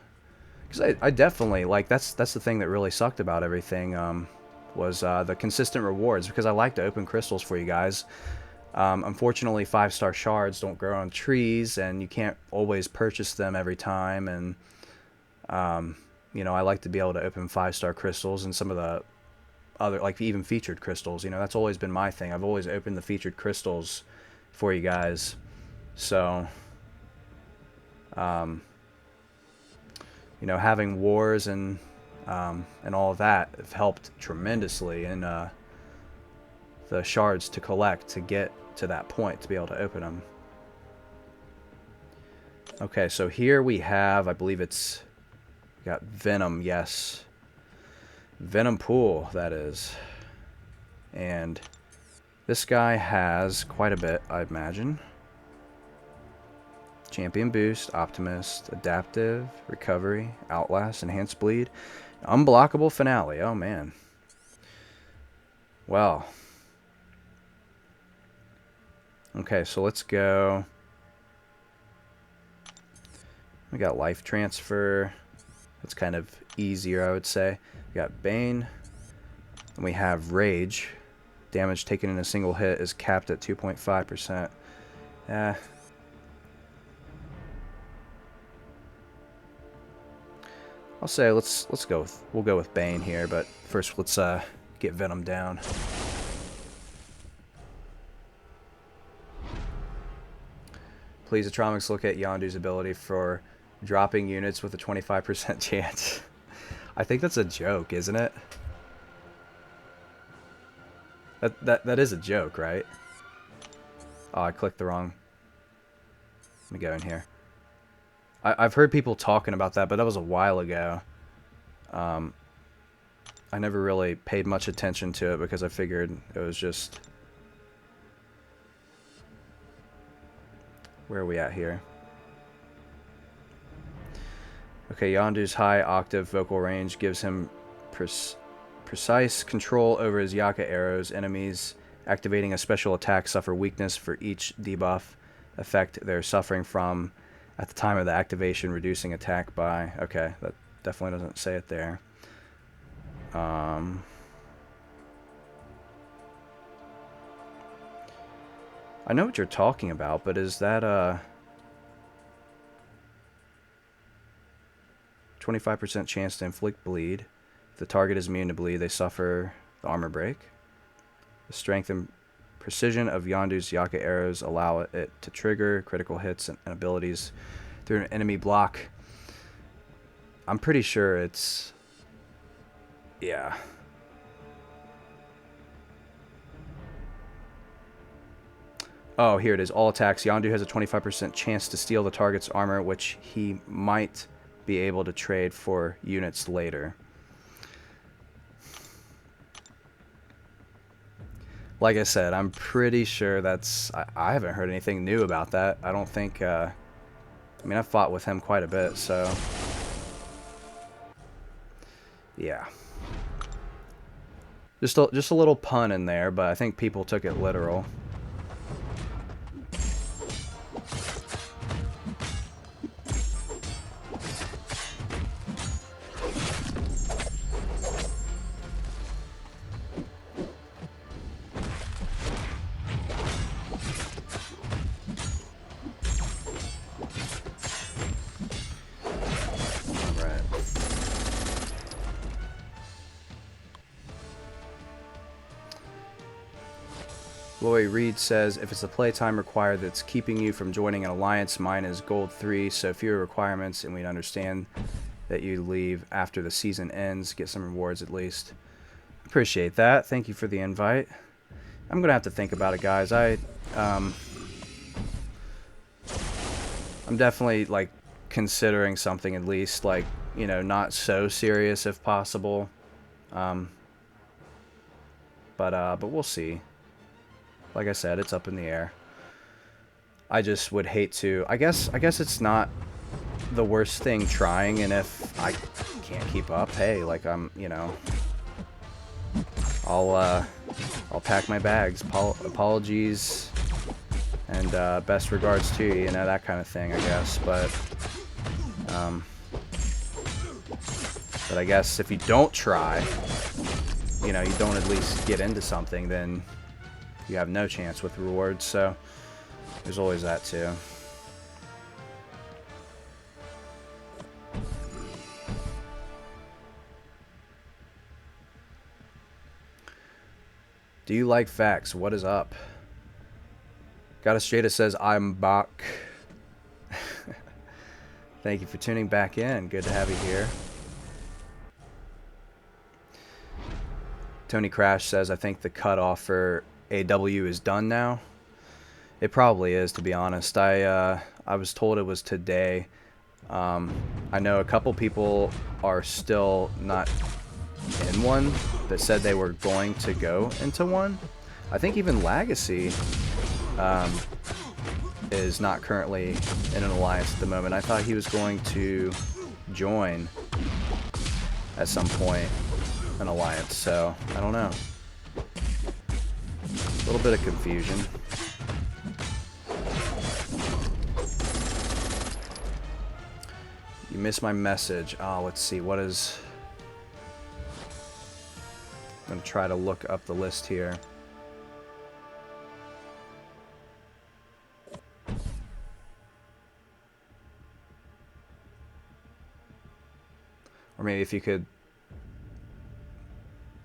because I definitely like that's the thing that really sucked about everything. Was the consistent rewards, because I like to open crystals for you guys. Unfortunately, 5-star shards don't grow on trees, and you can't always purchase them every time. And you know, I like to be able to open 5-star crystals and some of the other, like even featured crystals. You know, that's always been my thing. I've always opened the featured crystals for you guys. So, you know, having wars and all of that have helped tremendously in the shards to collect to get to that point to be able to open them. Okay, so here we have, I believe it's, we got Venom, yes. Venompool, that is. And this guy has quite a bit, I imagine. Champion Boost, Optimist, Adaptive, Recovery, Outlast, Enhanced Bleed, Unblockable Finale. Oh, man. Well. Okay, so let's go. We got Life Transfer. That's kind of easier, I would say. We got Bane. And we have Rage. Damage taken in a single hit is capped at 2.5%. I'll say let's go we'll go with Bane here, but first let's get Venom down. Please, Atromix, look at Yondu's ability for dropping units with a 25% chance. I think that's a joke, isn't it? That is a joke, right? Oh, I clicked the wrong. Let me go in here. I've heard people talking about that, but that was a while ago. I never really paid much attention to it because I figured it was just... Where are we at here? Okay, Yondu's high octave vocal range gives him precise control over his Yaka arrows. Enemies activating a special attack suffer weakness for each debuff effect they're suffering from at the time of the activation, reducing attack by... Okay, that definitely doesn't say it there. I know what you're talking about, but is that 25% chance to inflict bleed? If the target is immune to bleed, they suffer the armor break. The strength and precision of Yondu's Yaka arrows allow it to trigger critical hits and abilities through an enemy block. I'm pretty sure it's... Yeah. Oh, here it is. All attacks. Yondu has a 25% chance to steal the target's armor, which he might be able to trade for units later. Like I said, I'm pretty sure that's... I haven't heard anything new about that. I don't think... I mean, I've fought with him quite a bit, so... Yeah. Just a little pun in there, but I think people took it literal. Loy Reed says, if it's the playtime required that's keeping you from joining an alliance, mine is gold 3, so fewer requirements, and we'd understand that you leave after the season ends. Get some rewards at least. Appreciate that. Thank you for the invite. I'm going to have to think about it, guys. I'm definitely, like, considering something at least, like, you know, not so serious if possible. But we'll see. Like I said, it's up in the air. I just would hate to... I guess it's not the worst thing trying, and if I can't keep up, hey, like, you know... I'll pack my bags. Apologies and best regards to you, know, that kind of thing, I guess. But I guess if you don't try, you know, you don't at least get into something, then you have no chance with rewards, so there's always that too. Do you like facts? What is up? Got a straight that says, I'm back. Thank you for tuning back in. Good to have you here. Tony Crash says, I think the cutoff for AW is done now. It probably is, to be honest. I was told it was today. I know a couple people are still not in one that said they were going to go into one. I think even Legacy is not currently in an alliance at the moment. I thought he was going to join at some point an alliance, so I don't know. A little bit of confusion. You missed my message. Oh, let's see. What is... I'm going to try to look up the list here. Or maybe if you could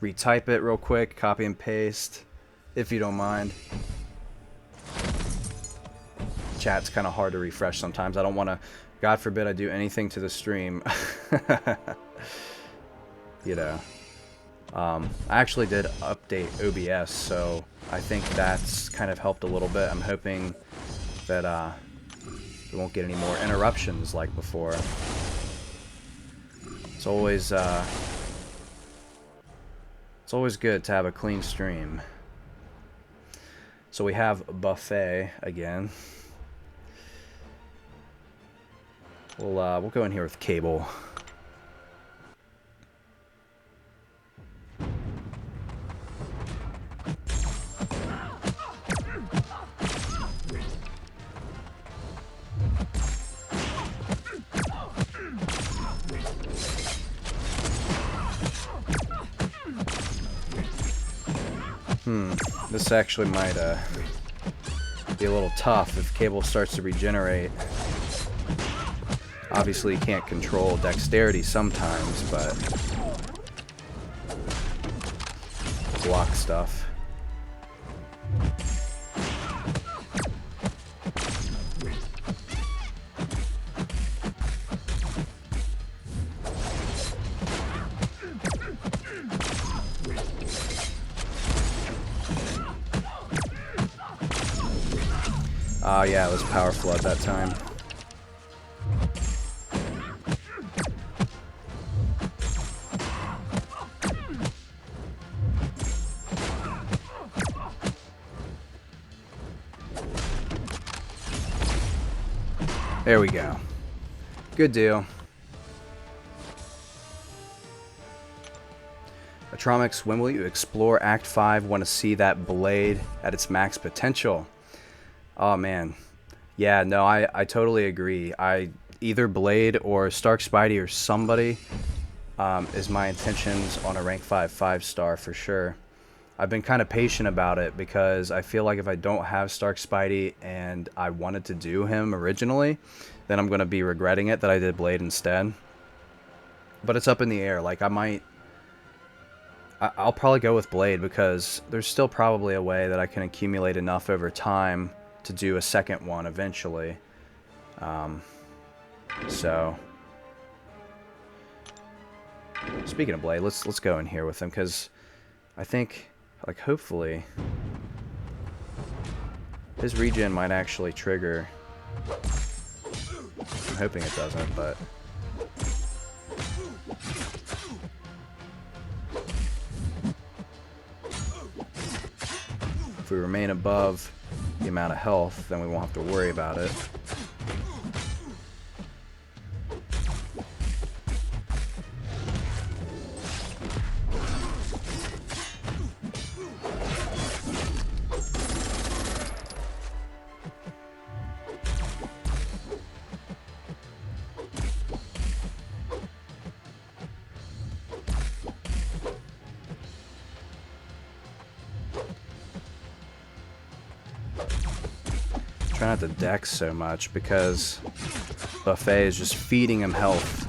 retype it real quick, copy and paste, if you don't mind. Chat's kind of hard to refresh sometimes. I don't want to, God forbid I do anything to the stream. You know. I actually did update OBS, so I think that's kind of helped a little bit. I'm hoping that we won't get any more interruptions like before. It's always good to have a clean stream. So we have Buffet again. We'll go in here with Cable. This actually might be a little tough if Cable starts to regenerate. Obviously, you can't control dexterity sometimes, but block stuff. Oh yeah, it was Power Flood that time. There we go. Good deal. Atromix, when will you explore Act 5? Want to see that blade at its max potential? Oh, man. Yeah, no, I totally agree. Either Blade or Stark Spidey or somebody is my intentions on a rank 5 5-star for sure. I've been kind of patient about it because I feel like if I don't have Stark Spidey and I wanted to do him originally, then I'm going to be regretting it that I did Blade instead. But it's up in the air. Like, I'll probably go with Blade because there's still probably a way that I can accumulate enough over time to do a second one eventually. So, speaking of Blade, let's go in here with him because I think, like, hopefully his regen might actually trigger. I'm hoping it doesn't, but if we remain above the amount of health, then we won't have to worry about it. Try not to dex so much because Buffet is just feeding him health.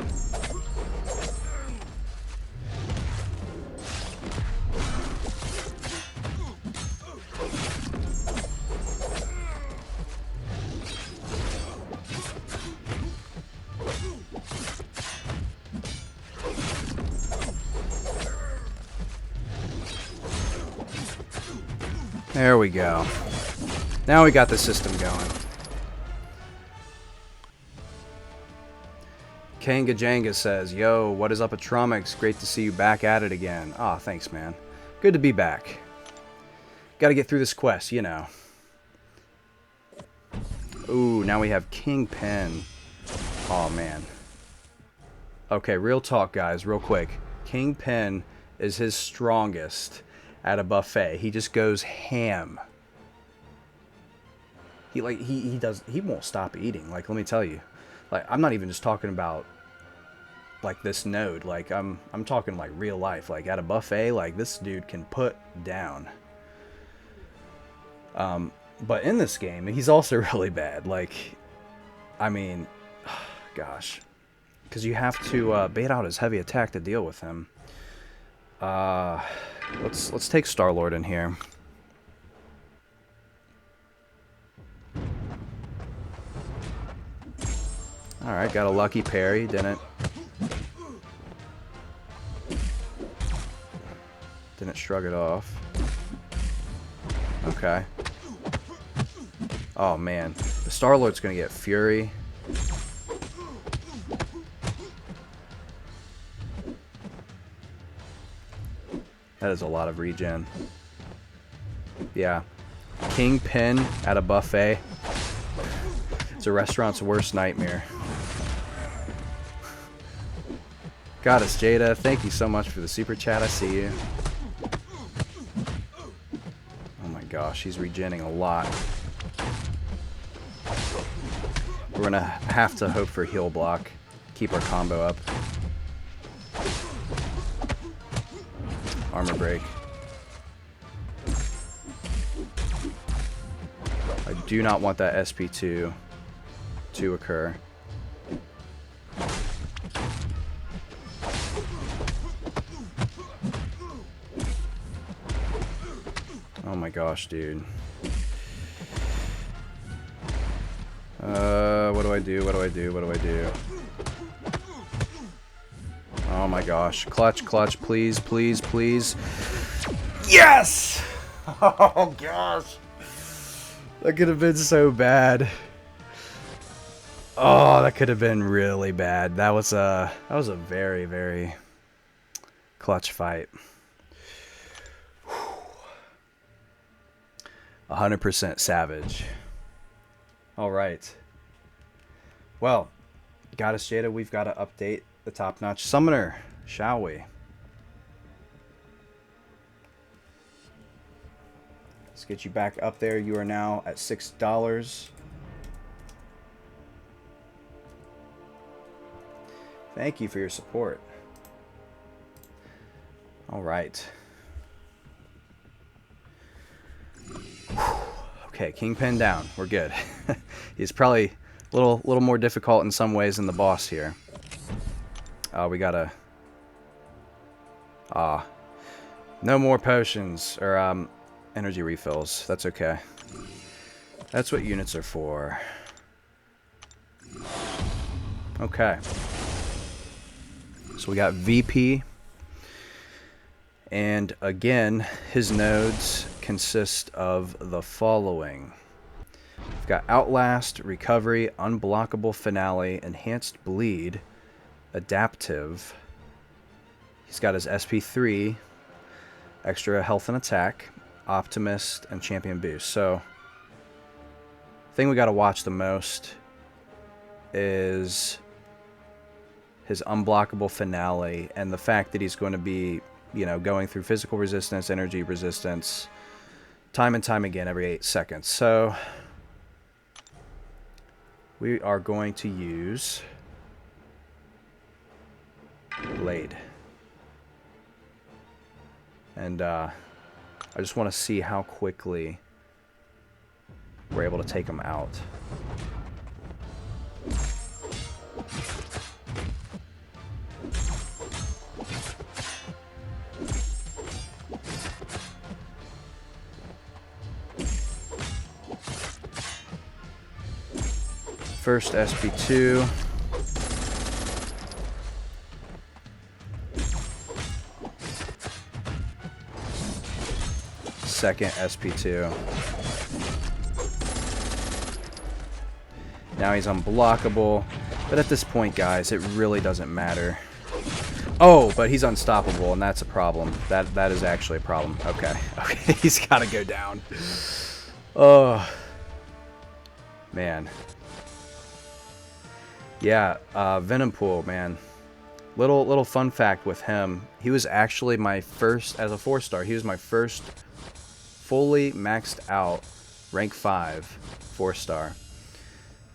There we go. Now we got the system going. Kanga Janga says, yo, what is up, Atromix? Great to see you back at it again. Aw, oh, thanks, man. Good to be back. Gotta get through this quest, you know. Ooh, now we have Kingpin. Oh man. Okay, real talk, guys, real quick. Kingpin is his strongest at a buffet. He just goes ham. He won't stop eating. Like, let me tell you. Like, I'm not even just talking about like this node. Like, I'm talking like real life. Like at a buffet, like this dude can put down. But in this game, he's also really bad. Like, I mean, gosh, because you have to bait out his heavy attack to deal with him. Let's take Star-Lord in here. Alright, got a lucky parry, didn't shrug it off. Okay. Oh man, the Star-Lord's gonna get Fury. That is a lot of regen. Yeah. Kingpin at a buffet. It's a restaurant's worst nightmare. Goddess Jada, thank you so much for the super chat. I see you. Oh my gosh, he's regenning a lot. We're gonna have to hope for heal block. Keep our combo up. Armor break. I do not want that SP2 to occur. Oh my gosh, dude. What do I do? What do I do? What do I do? Oh my gosh. Clutch, clutch, please, please, please. Yes! Oh gosh. That could have been so bad. Oh, that could have been really bad. That was a very, very clutch fight. 100% savage. All right. Well, Goddess Jada, we've got to update the top-notch summoner, shall we? Let's get you back up there. You are now at $6. Thank you for your support. All right. Okay, Kingpin down. We're good. He's probably a little more difficult in some ways than the boss here. We gotta... no more potions, or energy refills. That's okay. That's what units are for. Okay. So we got VP. And again, his nodes consist of the following. We've got Outlast, Recovery, Unblockable Finale, Enhanced Bleed, Adaptive. He's got his SP3, Extra Health and Attack, Optimist, and Champion Boost. So, the thing we got to watch the most is his Unblockable Finale and the fact that he's going to be, you know, going through physical resistance, energy resistance, time and time again every 8 seconds. So we are going to use Blade. And I just want to see how quickly we're able to take him out. First SP2. Second SP2. Now he's unblockable. But at this point, guys, it really doesn't matter. Oh, but he's unstoppable, and that's a problem. That is actually a problem. Okay. Okay, he's got to go down. Oh. Man. Yeah, Venompool, man. Little fun fact with him. He was actually my first, as a 4-star, he was my first fully maxed out rank 5 4-star.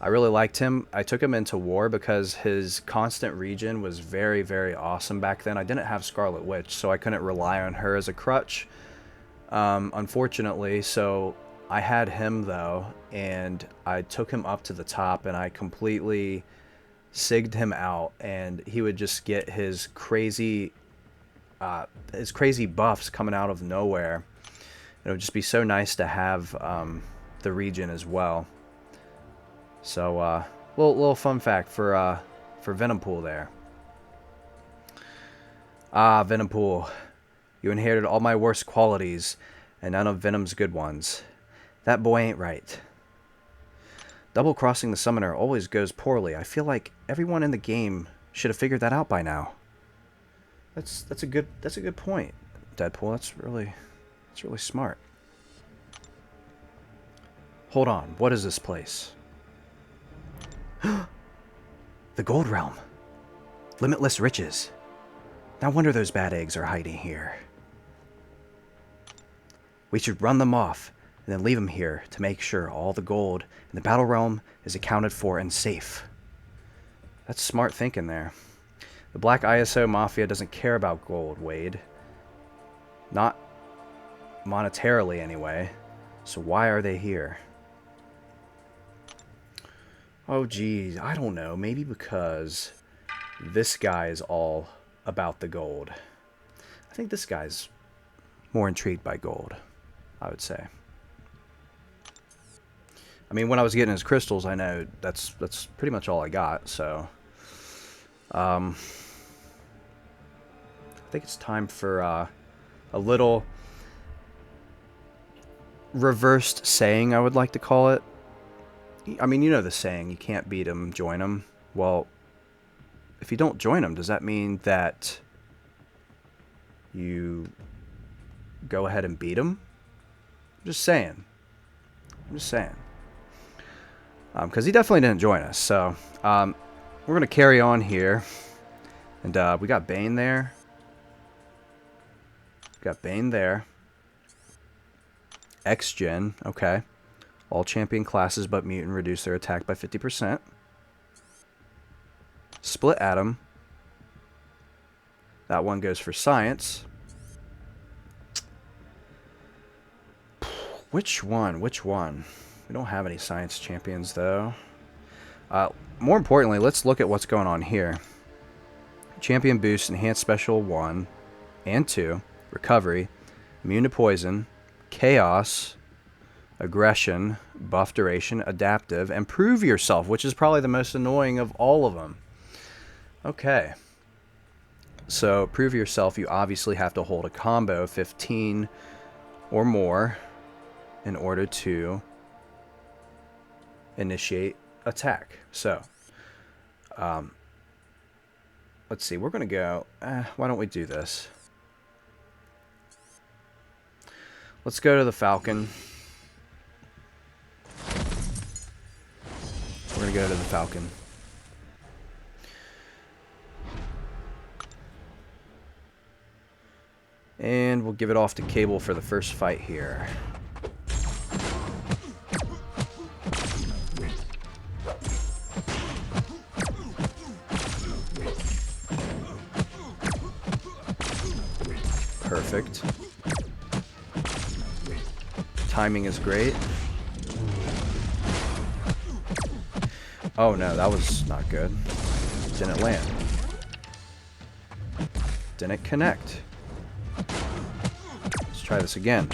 I really liked him. I took him into war because his constant regen was very, very awesome back then. I didn't have Scarlet Witch, so I couldn't rely on her as a crutch, unfortunately. So I had him, though, and I took him up to the top, and I completely sigged him out, and he would just get his crazy buffs coming out of nowhere. It would just be so nice to have the regen as well. So little fun fact for Venompool there. Ah, Venompool, you inherited all my worst qualities and none of Venom's good ones. That boy ain't right. Double-crossing the summoner always goes poorly. I feel like everyone in the game should have figured that out by now. That's a good point, Deadpool. That's really smart. Hold on, what is this place? The Gold Realm. Limitless riches. No wonder those bad eggs are hiding here. We should run them off and then leave them here to make sure all the gold in the Battle Realm is accounted for and safe. That's smart thinking there. The Black ISO Mafia doesn't care about gold, Wade. Not monetarily, anyway. So why are they here? Oh, geez. I don't know. Maybe because this guy is all about the gold. I think this guy's more intrigued by gold, I would say. I mean, when I was getting his crystals, I know that's pretty much all I got, so... I think it's time for a little reversed saying, I would like to call it. I mean, you know the saying, you can't beat him, join him. Well, if you don't join him, does that mean that you go ahead and beat him? I'm just saying. because he definitely didn't join us. So we're going to carry on here. And we got Bane there. Got Bane there. X-Gen, okay. All champion classes but mutant reduce their attack by 50%. Split Atom. That one goes for science. Which one? Which one? We don't have any science champions, though. More importantly, let's look at what's going on here. Champion boost, enhanced special 1 and 2, recovery, immune to poison, chaos, aggression, buff duration, adaptive, and prove yourself, which is probably the most annoying of all of them. Okay. So, prove yourself, you obviously have to hold a combo of 15 or more in order to initiate attack. So, let's see, we're going to go, why don't we do this? Let's go to the Falcon. We're going to go to the Falcon. And we'll give it off to Cable for the first fight here. Perfect. Timing is great. Oh no, that was not good. Didn't land. Didn't connect. Let's try this again.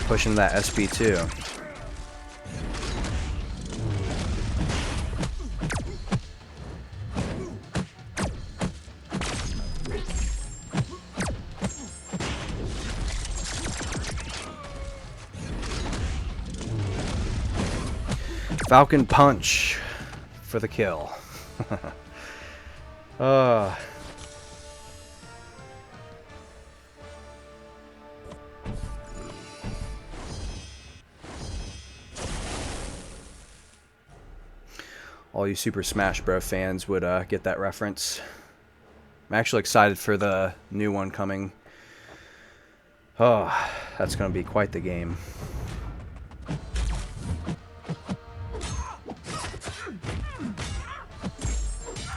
Pushing that SP2. Falcon punch for the kill. All you Super Smash Bros. Fans would get that reference. I'm actually excited for the new one coming. Oh, that's going to be quite the game.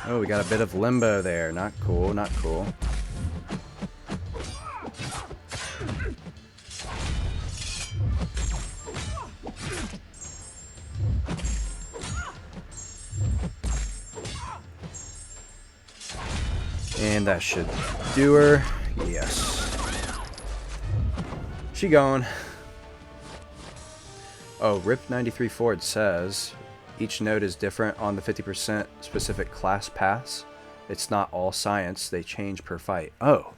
Oh, we got a bit of limbo there. Not cool, not cool. And that should do her. Yes. She gone. Oh, RIP 93 Ford says each node is different on the 50% specific class paths. It's not all science. They change per fight. Oh,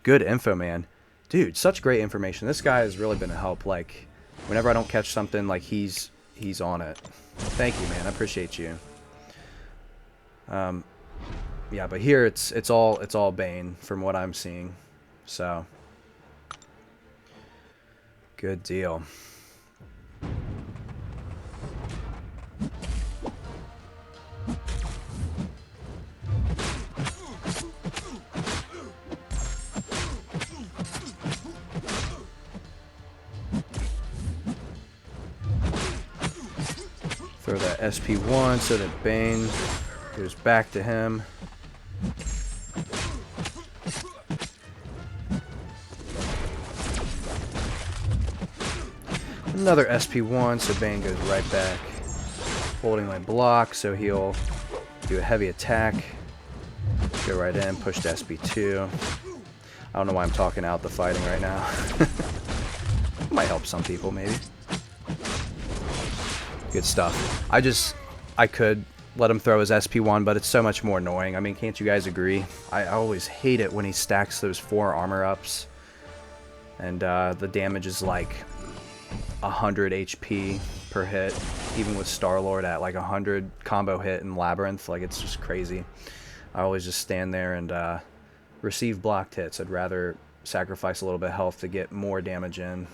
good info, man. Dude, such great information. This guy has really been a help. Like, whenever I don't catch something, like, he's on it. Thank you, man. I appreciate you. Yeah, but here it's all Bane from what I'm seeing. So, good deal. Throw that SP1 so that Bane goes back to him. Another SP1 so Bane goes right back. Holding my block so he'll do a heavy attack. Go right in, push to SP2. I don't know why I'm talking out the fighting right now. Might help some people maybe. Good stuff. I could let him throw his SP1, but it's so much more annoying. I mean, can't you guys agree? I always hate it when he stacks those 4 armor ups. And the damage is like 100 HP per hit. Even with Star-Lord at like 100 combo hit in Labyrinth. Like, it's just crazy. I always just stand there and receive blocked hits. I'd rather sacrifice a little bit of health to get more damage in.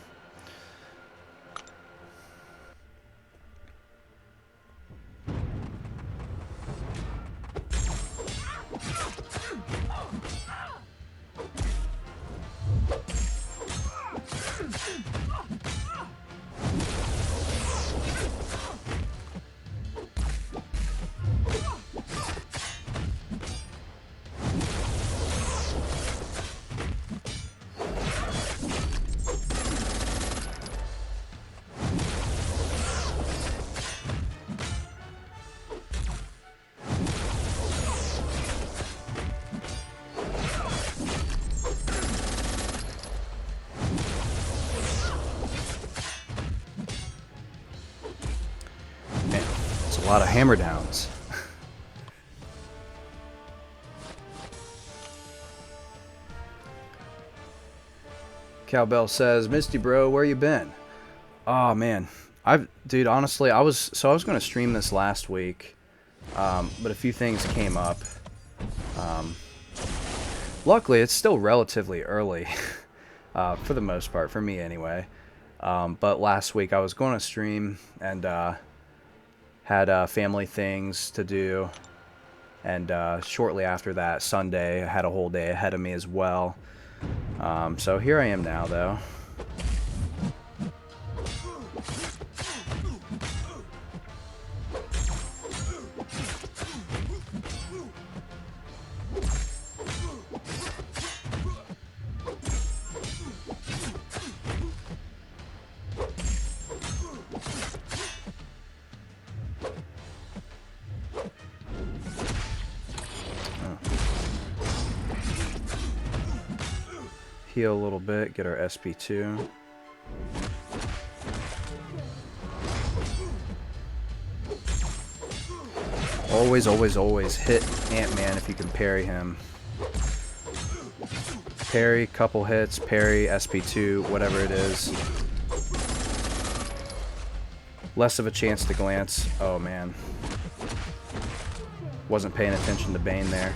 A lot of hammer downs. Cowbell says, Misty bro, where you been? Oh man, dude, honestly, I was going to stream this last week, but a few things came up. Luckily, it's still relatively early, for the most part, for me anyway. But last week I was going to stream and had family things to do, and shortly after that, Sunday, I had a whole day ahead of me as well. So here I am now, though. Heal a little bit, get our SP2. Always, always, always hit Ant-Man if you can parry him. Parry, couple hits, parry, SP2, whatever it is. Less of a chance to glance. Oh man. Wasn't paying attention to Bane there.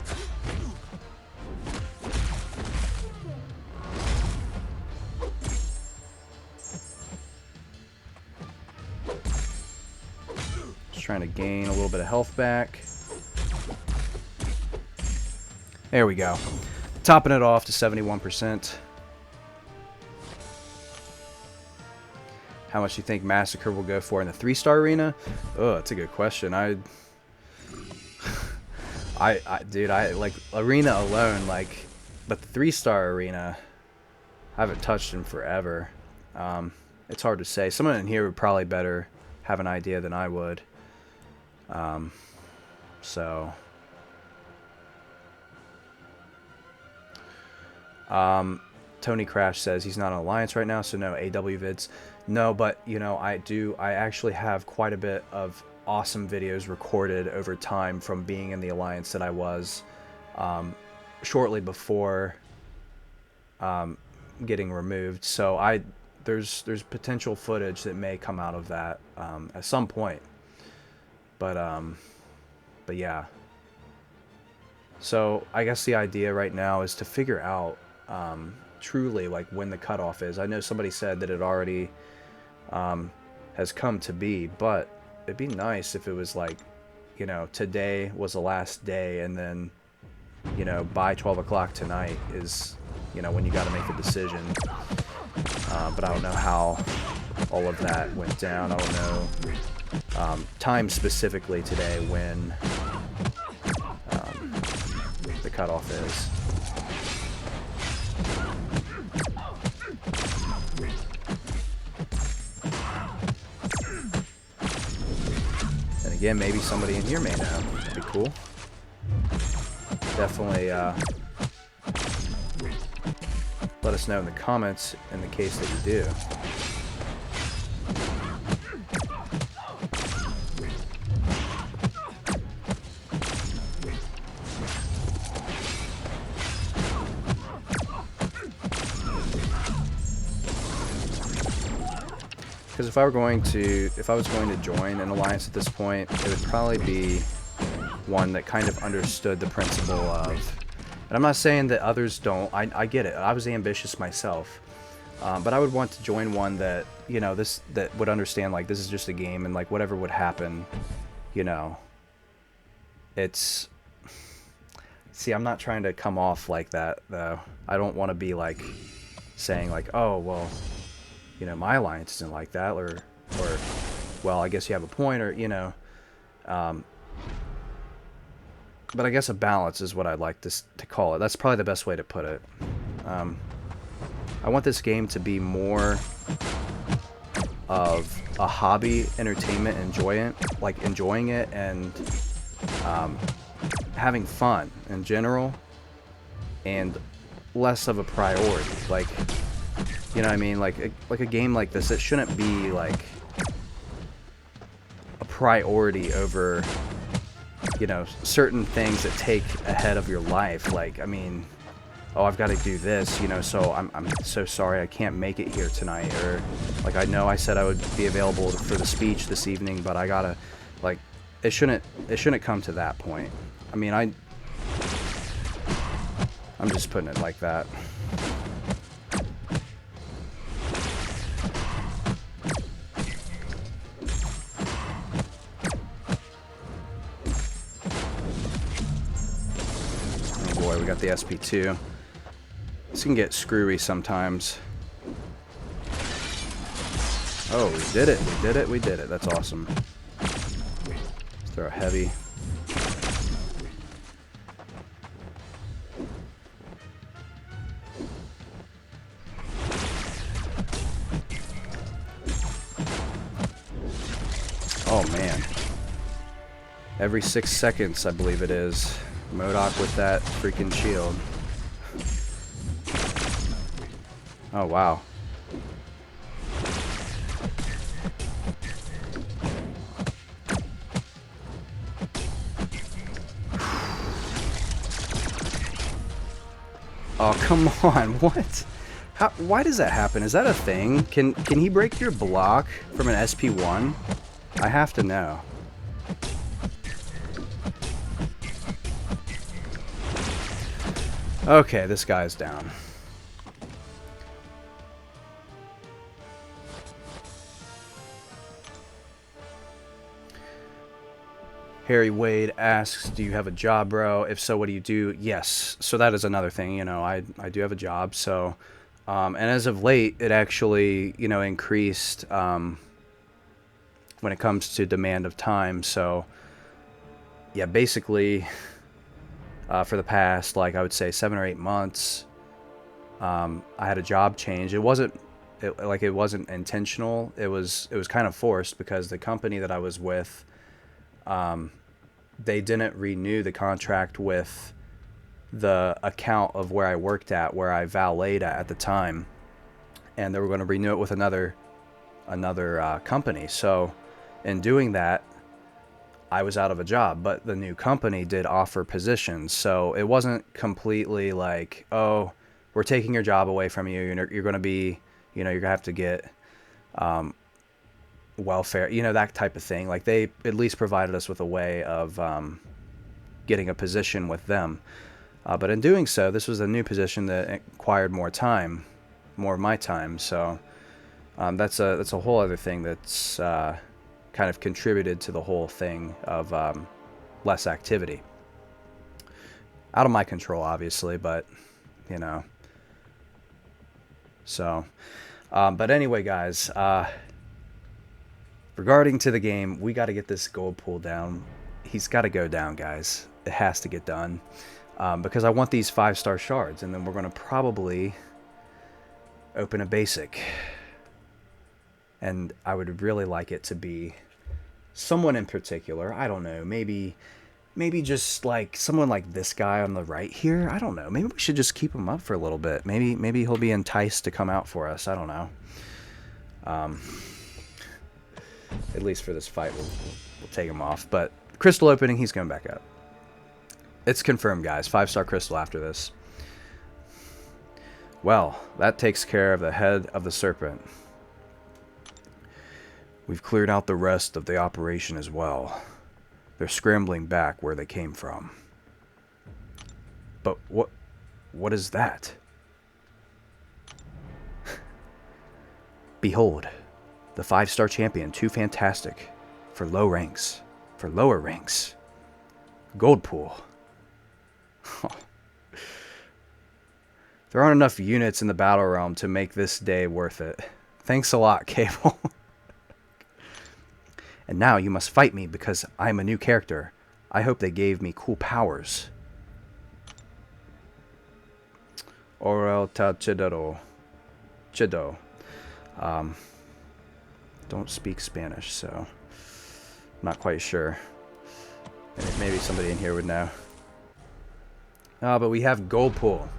Trying to gain a little bit of health back. There we go. Topping it off to 71%. How much do you think Massacre will go for in the 3-star arena? Oh, that's a good question. Dude, I like arena alone, like, but the 3-star arena, I haven't touched in forever. It's hard to say. Someone in here would probably better have an idea than I would. Tony Crash says he's not on Alliance right now, so no AW vids. No, but you know, I actually have quite a bit of awesome videos recorded over time from being in the Alliance that I was shortly before getting removed. So there's potential footage that may come out of that at some point. But yeah. So I guess the idea right now is to figure out truly like when the cutoff is. I know somebody said that it already has come to be, but it'd be nice if it was like, you know, today was the last day, and then, you know, by 12 o'clock tonight is, you know, when you got to make a decision. But I don't know how all of that went down. I don't know time specifically today when the cutoff is. And again, maybe somebody in here may know. That'd be cool. Definitely let us know in the comments in the case that you do. Because if I was going to join an alliance at this point, it would probably be one that kind of understood the principle of, and I'm not saying that others don't, I get it, I was ambitious myself, but I would want to join one that, you know, that would understand, like, this is just a game, and like whatever would happen, you know, it's, see, I'm not trying to come off like that though. I don't want to be like saying like, oh well, my alliance isn't like that, or well, I guess you have a point, or but I guess a balance is what I'd like to call it. That's probably the best way to put it. I want this game to be more of a hobby, entertainment, enjoying it, and having fun in general, and less of a priority. Like, you know what I mean? Like a game like this, it shouldn't be like a priority over, certain things that take ahead of your life. Like, I mean, oh, I've got to do this, so I'm so sorry I can't make it here tonight. Or, like, I know I said I would be available for the speech this evening, but I gotta, like, it shouldn't come to that point. I mean, I'm just putting it like that. Oh boy, we got the SP2. This can get screwy sometimes. Oh, we did it. We did it. We did it. That's awesome. Let's throw a heavy. Oh, man. Every 6 seconds, I believe it is. MODOK with that freaking shield. Oh, wow. Oh, come on. What? Why does that happen? Is that a thing? Can he break your block from an SP1? I have to know. Okay, this guy's down. Harry Wade asks, do you have a job, bro? If so, what do you do? Yes. So that is another thing, I do have a job. So, and as of late, it actually, increased when it comes to demand of time. So, yeah, basically, for the past, like, I would say 7 or 8 months, I had a job change. It wasn't intentional. It was kind of forced because the company that I was with, they didn't renew the contract with the account of where I worked at, where I valeted at the time, and they were going to renew it with another company. So in doing that, I was out of a job, but the new company did offer positions. So it wasn't completely like, oh, we're taking your job away from you. You're going to be, you're going to have to get welfare, that type of thing. Like, they at least provided us with a way of getting a position with them. But in doing so, this was a new position that required more of my time. So that's a whole other thing that's kind of contributed to the whole thing of less activity. Out of my control, obviously, but So, but anyway, guys, regarding to the game, we got to get this Goldpool down. He's got to go down, guys. It has to get done. Because I want these 5-star shards, and then we're going to probably open a basic. And I would really like it to be someone in particular. I don't know. Maybe just like someone like this guy on the right here. I don't know. Maybe we should just keep him up for a little bit. Maybe he'll be enticed to come out for us. I don't know. At least for this fight, we'll take him off. But crystal opening, he's going back up. It's confirmed, guys. 5-star crystal after this. Well, that takes care of the head of the serpent. We've cleared out the rest of the operation as well. They're scrambling back where they came from. But what is that? Behold, the 5-star champion, too fantastic for low ranks. For lower ranks. Goldpool. There aren't enough units in the battle realm to make this day worth it. Thanks a lot, Cable. And now you must fight me because I'm a new character. I hope they gave me cool powers. Orel ta chidoro. Chido. Don't speak Spanish, so I'm not quite sure. Maybe somebody in here would know. Oh, but we have Goldpool.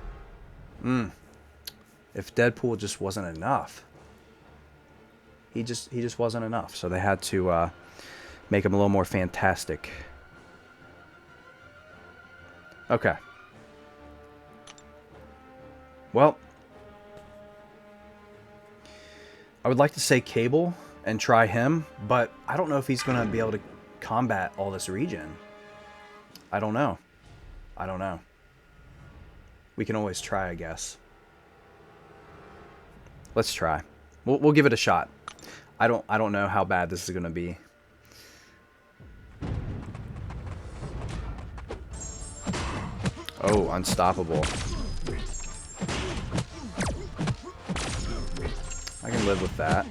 If Deadpool just wasn't enough. He just wasn't enough, so they had to make him a little more fantastic. Okay. Well, I would like to say Cable and try him, but I don't know if he's going to be able to combat all this region. I don't know. I don't know. We can always try, I guess. Let's try. We'll give it a shot. I don't know how bad this is going to be. Oh, unstoppable. I can live with that.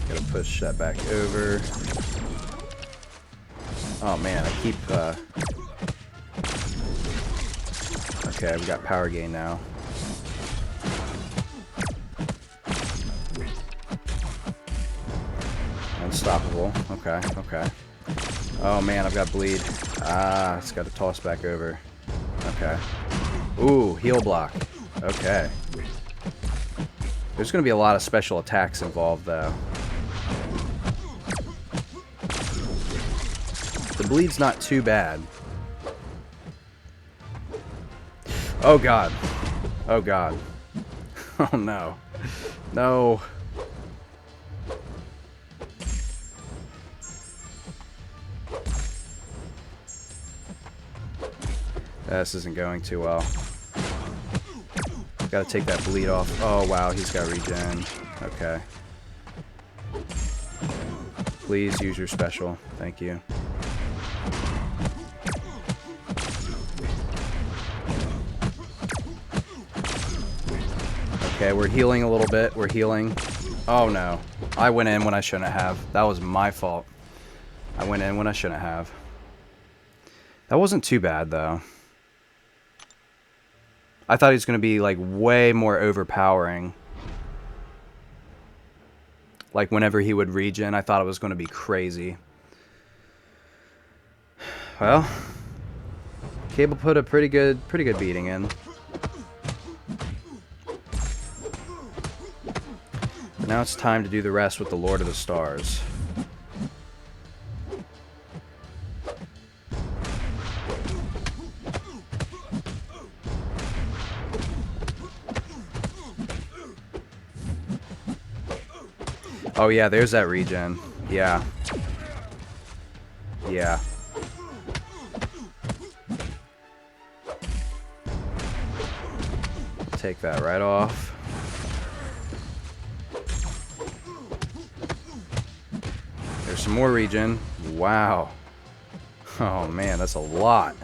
Gotta push that back over. Oh man, I keep okay, we got power gain now. Unstoppable. Okay, okay. Oh man, I've got bleed. Ah, it's got to toss back over. Okay. Ooh, heal block. Okay. There's going to be a lot of special attacks involved, though. The bleed's not too bad. Oh god. Oh god. Oh no. No. This isn't going too well. Gotta take that bleed off. Oh wow, he's got regen. Okay. Please use your special. Thank you. Okay, we're healing a little bit. We're healing. Oh no. I went in when I shouldn't have. That was my fault. I went in when I shouldn't have. That wasn't too bad though. I thought he was going to be, like, way more overpowering. Like, whenever he would regen, I thought it was going to be crazy. Well, Cable put a pretty good beating in. Now it's time to do the rest with the Lord of the Stars. Oh yeah, there's that regen. Yeah. Yeah. Take that right off. There's some more regen. Wow. Oh man, that's a lot.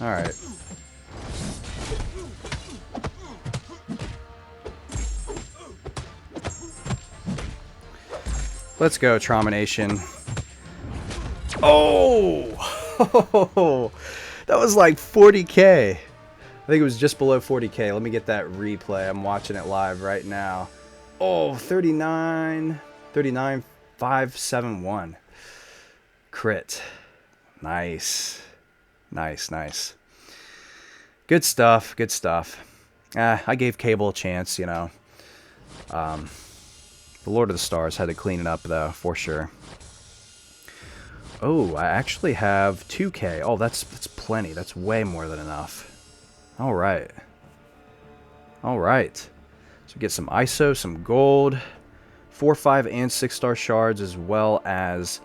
Alright. Let's go, Tramination. Oh! That was like 40k. I think it was just below 40k. Let me get that replay. I'm watching it live right now. Oh, 39,571. Crit. Nice. Nice, nice. Good stuff, good stuff. I gave Cable a chance, you know. The Lord of the Stars had to clean it up, though, for sure. Oh, I actually have 2k. Oh, that's plenty. That's way more than enough. All right. All right. So get some ISO, some gold, 4, 5, and 6-star shards, as well as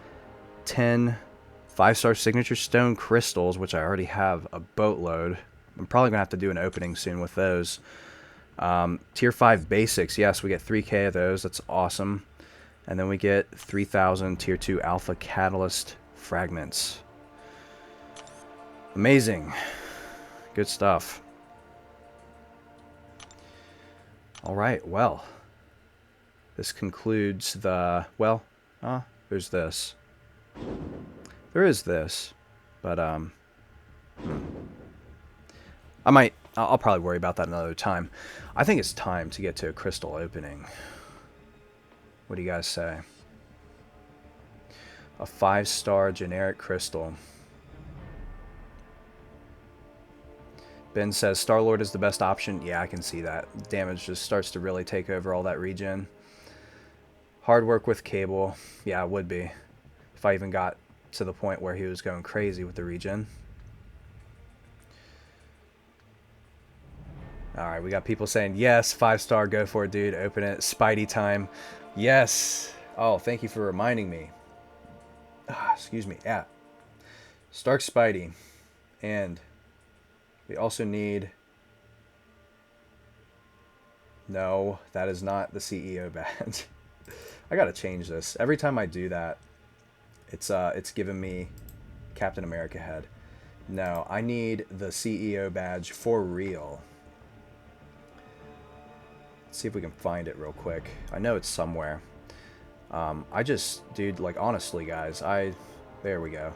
10 5-star signature stone crystals, which I already have a boatload. I'm probably going to have to do an opening soon with those. Tier 5 basics, yes, we get 3k of those. That's awesome. And then we get 3,000 Tier 2 Alpha Catalyst fragments. Amazing. Good stuff. Alright, well. This concludes the... Well, there's this. There is this. But, I'll probably worry about that another time. I think it's time to get to a crystal opening. What do you guys say? A 5-star generic crystal. Ben says Star-Lord is the best option. Yeah, I can see that. Damage just starts to really take over all that regen. Hard work with Cable. Yeah, it would be. If I even got to the point where he was going crazy with the regen. Alright, we got people saying, yes, 5-star, go for it, dude. Open it. Spidey time. Yes. Oh, thank you for reminding me. Excuse me. Yeah. Stark Spidey. And we also need... No, that is not the CEO badge. I gotta change this. Every time I do that, it's giving me Captain America head. No, I need the CEO badge for real. Let's see if we can find it real quick. I know it's somewhere. Dude, like, honestly, guys, there we go.